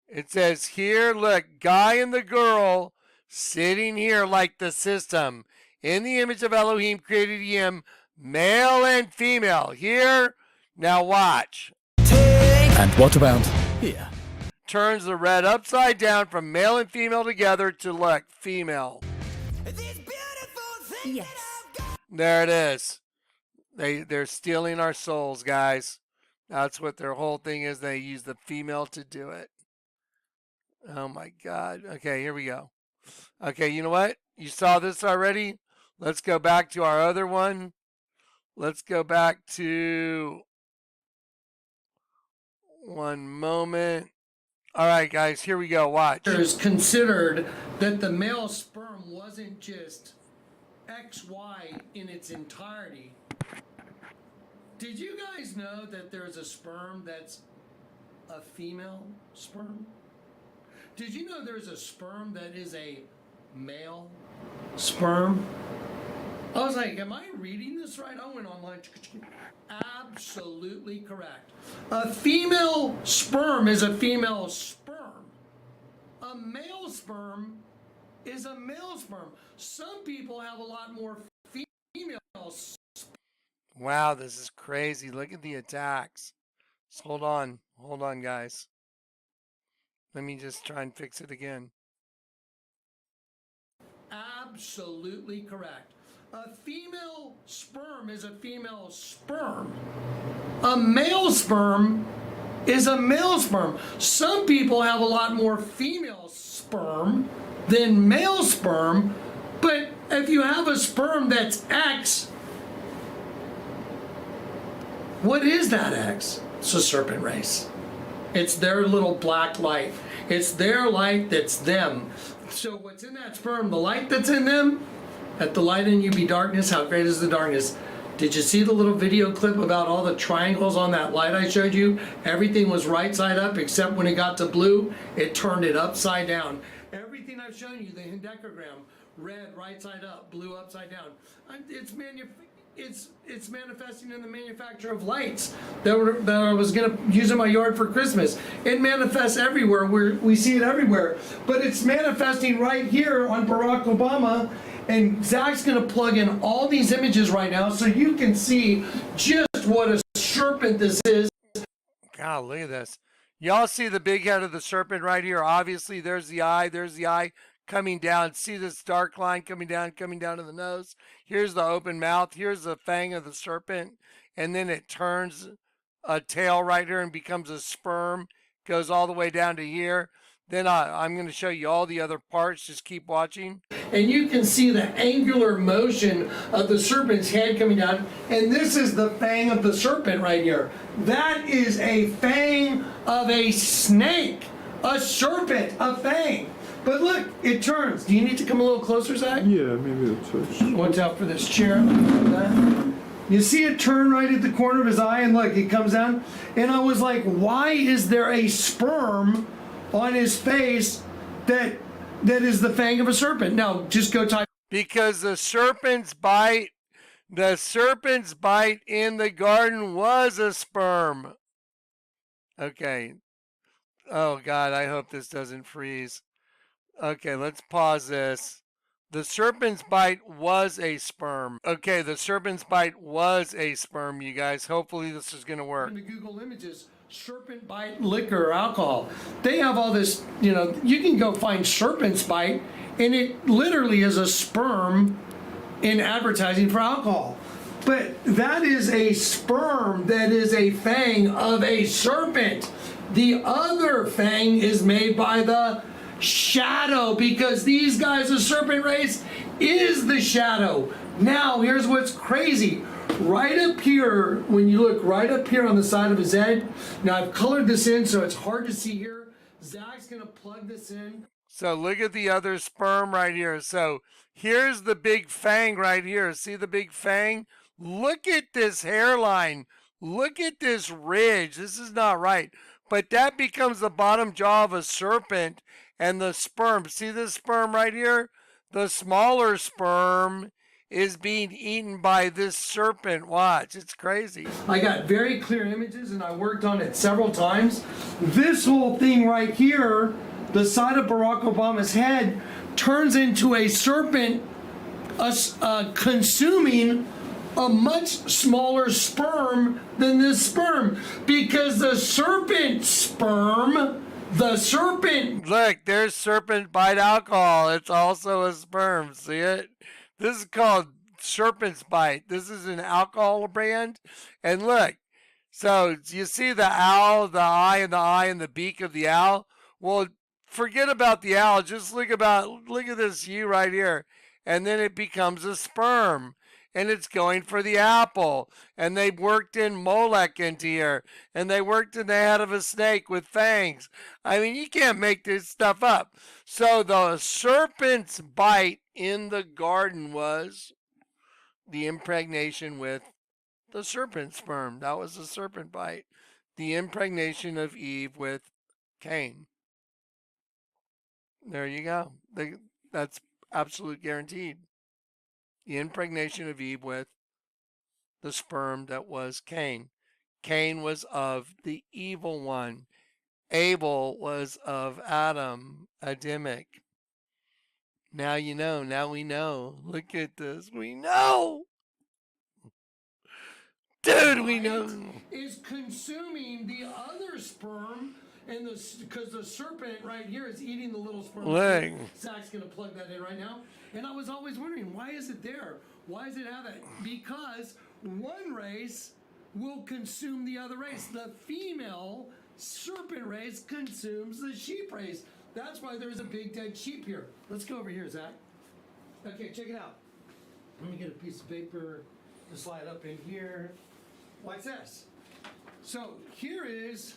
It says here, look, guy and the girl sitting here like the system. In the image of Elohim created him, male and female. Here, now watch. And what about here? Turns the red upside down from male and female together to look, female. Yes. There it is. They're stealing our souls, guys. That's what their whole thing is. They use the female to do it. Oh my God. Okay, here we go. Okay, you know what? You saw this already? Let's go back to our other one. Let's go back to one moment. All right, guys, here we go. Watch. It's considered that the male sperm wasn't just XY in its entirety. Did you guys know that there's a sperm that's a female sperm? Did you know there's a sperm that is a male sperm? I was like, am I reading this right? I went online. Absolutely correct. A female sperm is a female sperm. A male sperm is a male sperm. Some people have a lot more female sperm. Wow, this is crazy. Look at the attacks. Just hold on, guys. Let me just try and fix it again. Absolutely correct. A female sperm is a female sperm. A male sperm is a male sperm. Some people have a lot more female sperm than male sperm, but if you have a sperm that's X, what is that X? It's a serpent race. It's their little black light. It's their light that's them. So what's in that sperm, the light that's in them, at the light in you be darkness, how great is the darkness? Did you see the little video clip about all the triangles on that light I showed you? Everything was right side up, except when it got to blue, it turned it upside down. Everything I've shown you, the hendecagram, red right side up, blue upside down. It's manifesting in the manufacture of lights that I was gonna use in my yard for Christmas. It manifests everywhere. We see it everywhere, but it's manifesting right here on Barack Obama. And Zach's gonna plug in all these images right now so you can see just what a serpent this is. God, look at this. Y'all see the big head of the serpent right here? Obviously, there's the eye coming down. See this dark line coming down to the nose? Here's the open mouth. Here's the fang of the serpent. And then it turns a tail right here and becomes a sperm. Goes all the way down to here. Then I'm going to show you all the other parts. Just keep watching. And you can see the angular motion of the serpent's head coming down. And this is the fang of the serpent right here. That is a fang of a snake. A serpent, a fang. But look, it turns. Do you need to come a little closer, Zach? Yeah, maybe that's it. Watch out for this chair. You see it turn right at the corner of his eye, and look, it comes down. And I was like, why is there a sperm on his face that is the fang of a serpent? Now, just go type. Because the serpent's bite in the garden was a sperm. Okay. Oh God, I hope this doesn't freeze. Okay, let's pause this. The serpent's bite was a sperm. Okay, the serpent's bite was a sperm, you guys. Hopefully this is going to work. In the Google Images, serpent bite liquor or alcohol. They have all this, you can go find serpent's bite, and it literally is a sperm in advertising for alcohol. But that is a sperm that is a fang of a serpent. The other fang is made by the shadow, because these guys, the serpent race, is the shadow. Now, here's what's crazy. Right up here, when you look right up here on the side of his head, now I've colored this in so it's hard to see here. Zach's gonna plug this in. So look at the other sperm right here. So here's the big fang right here. See the big fang? Look at this hairline. Look at this ridge. This is not right. But that becomes the bottom jaw of a serpent, and the sperm. See this sperm right here? The smaller sperm is being eaten by this serpent. Watch, it's crazy. I got very clear images and I worked on it several times. This whole thing right here, the side of Barack Obama's head, turns into a serpent consuming a much smaller sperm than this sperm, because the serpent sperm, Look, there's serpent bite alcohol. It's also a sperm. See it? This is called serpent's bite. This is an alcohol brand. And look, so you see the owl, the eye and the beak of the owl? Well, forget about the owl. Just look at this U right here. And then it becomes a sperm. And it's going for the apple. And they worked in Molech into here. And they worked in the head of a snake with fangs. I mean, you can't make this stuff up. So the serpent's bite in the garden was the impregnation with the serpent sperm. That was the serpent bite. The impregnation of Eve with Cain. There you go. That's absolute guaranteed. The impregnation of Eve with the sperm that was Cain. Cain was of the evil one. Abel was of Adam, Adamic. Now you know. Now we know. Look at this. We know. Dude, we know. is consuming the other sperm, and because the serpent right here is eating the little sperm. Look. Zach's gonna plug that in right now. And I was always wondering, why is it there? Why does it have it? Because one race will consume the other race. The female serpent race consumes the sheep race. That's why there's a big dead sheep here. Let's go over here, Zach. Okay, check it out. Let me get a piece of paper to slide up in here. Watch this. So here is,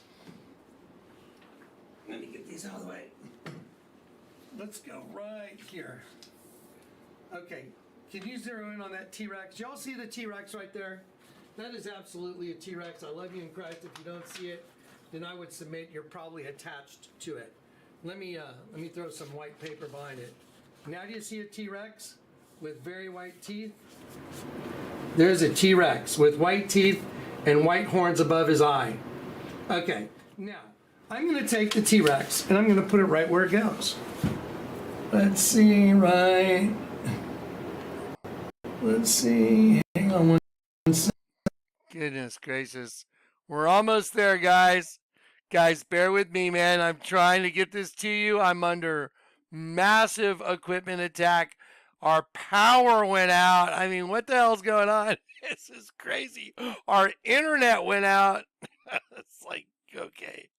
let me get these out of the way. Let's go right here. Okay, can you zero in on that T-Rex? Y'all see the T-Rex right there? That is absolutely a T-Rex. I love you in Christ. If you don't see it, then I would submit you're probably attached to it. Let me throw some white paper behind it. Now do you see a T-Rex with very white teeth? There's a T-Rex with white teeth and white horns above his eye. Okay, now I'm going to take the T-Rex and I'm going to put it right where it goes. Let's see, right. Let's see. Hang on one second. Goodness gracious. We're almost there, guys. Guys, bear with me, man. I'm trying to get this to you. I'm under massive equipment attack. Our power went out. I mean, what the hell's going on? This is crazy. Our internet went out. It's like, okay.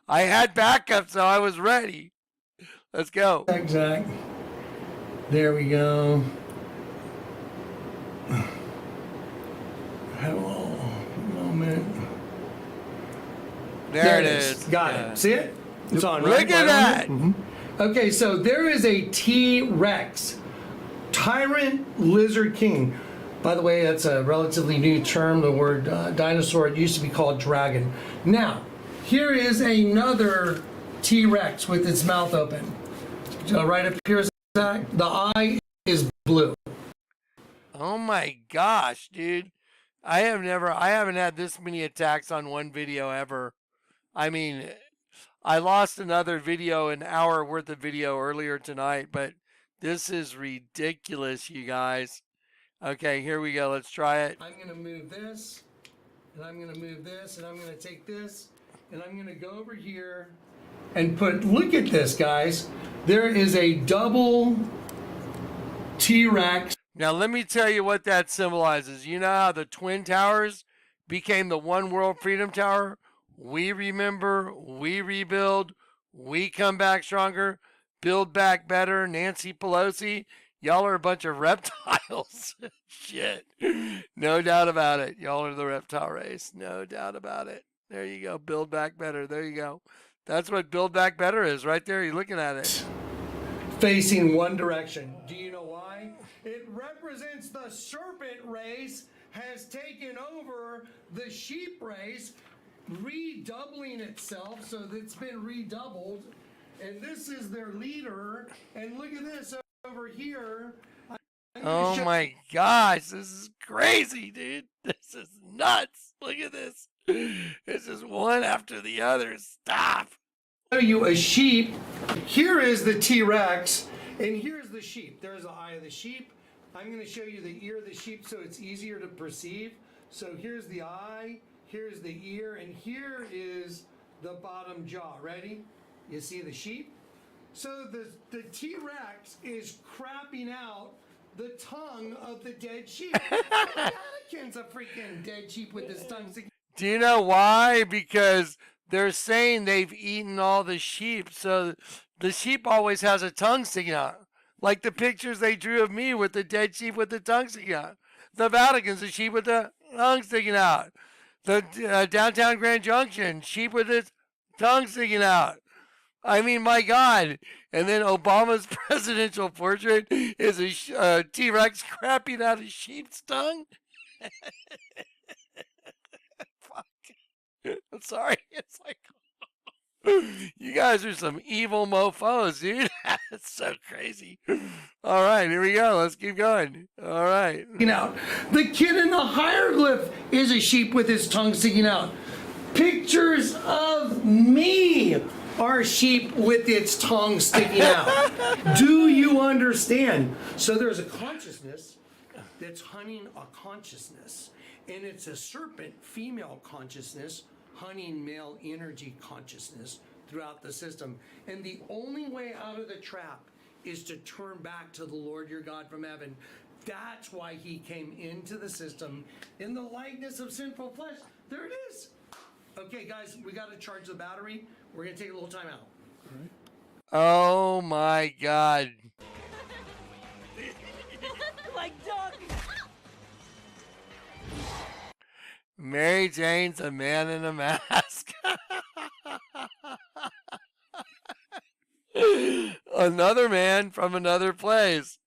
I had backup, so I was ready. Let's go. Zach. There we go. Hello. Moment. There it is. Got it. See it? It's on, Look right? at that. Okay, so there is a T-Rex, Tyrant Lizard King. By the way, that's a relatively new term, the word dinosaur. It used to be called dragon. Now, here is another T-Rex with its mouth open. Right up here, Zach, the eye is blue. Oh my gosh, dude. I haven't had this many attacks on one video ever. I mean, I lost another video, an hour worth of video earlier tonight, but this is ridiculous, you guys. Okay, here we go. Let's try it. I'm going to move this, and I'm going to move this, and I'm going to take this, and I'm going to go over here and look at this, guys. There is a double T-Rex. Now, let me tell you what that symbolizes. You know how the Twin Towers became the One World Freedom Tower? We remember, we rebuild, we come back stronger, build back better. Nancy Pelosi, y'all are a bunch of reptiles. Shit. No doubt about it. Y'all are the reptile race. No doubt about it. There you go. Build back better. There you go. That's what build back better is right there. You're looking at it. Facing one direction. Do you know why? It represents the serpent race has taken over the sheep race, redoubling itself, so that it's been redoubled. And this is their leader. And look at this over here. Oh my gosh, this is crazy, dude. This is nuts. Look at this. This is one after the other. Stop. Show you a sheep. Here is the T-Rex, and here's the sheep. There's the eye of the sheep. I'm going to show you the ear of the sheep so it's easier to perceive. So here's the eye, here's the ear, and here is the bottom jaw. Ready? You see the sheep? So the T-Rex is crapping out the tongue of the dead sheep. Anakin's a freaking dead sheep with his tongue. Do you know why? Because they're saying they've eaten all the sheep. So the sheep always has a tongue sticking out. Like the pictures they drew of me with the dead sheep with the tongue sticking out. The Vatican's a sheep with the tongue sticking out. The downtown Grand Junction, sheep with its tongue sticking out. I mean, my God. And then Obama's presidential portrait is a T-Rex crapping out a sheep's tongue. Fuck. I'm sorry. It's like, you guys are some evil mofos, dude. That's so crazy. All right, here we go. Let's keep going. All right. Out. The kid in the hieroglyph is a sheep with his tongue sticking out. Pictures of me are sheep with its tongue sticking out. Do you understand? So there's a consciousness that's hunting a consciousness, and it's a serpent female consciousness hunting male energy consciousness throughout the system. And the only way out of the trap is to turn back to the Lord your God from heaven. That's why he came into the system in the likeness of sinful flesh. There it is. Okay, guys, we got to charge the battery. We're going to take a little time out. All right. Oh my God. Like dog. Mary Jane's a man in a mask. Another man from another place.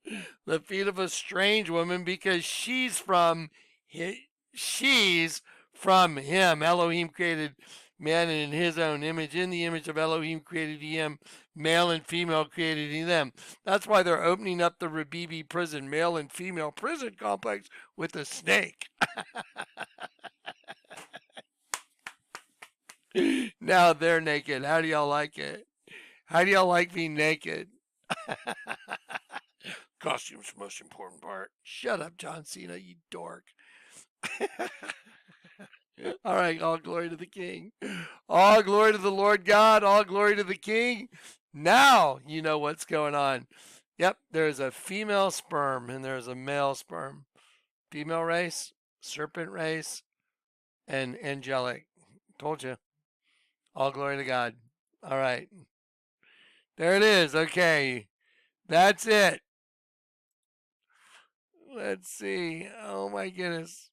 The feet of a strange woman because she's from him. Elohim created man in his own image. In the image of Elohim created he him. Male and female created he them. That's why they're opening up the Rabibi prison, male and female prison complex with a snake. Now they're naked. How do y'all like it? How do y'all like being naked? Costume's the most important part. Shut up, John Cena, you dork. All right, all glory to the King. All glory to the Lord God. All glory to the King. Now you know what's going on. Yep, there's a female sperm and there's a male sperm. Female race, serpent race, and angelic. Told you. All glory to God. All right. There it is. Okay. That's it. Let's see. Oh my goodness.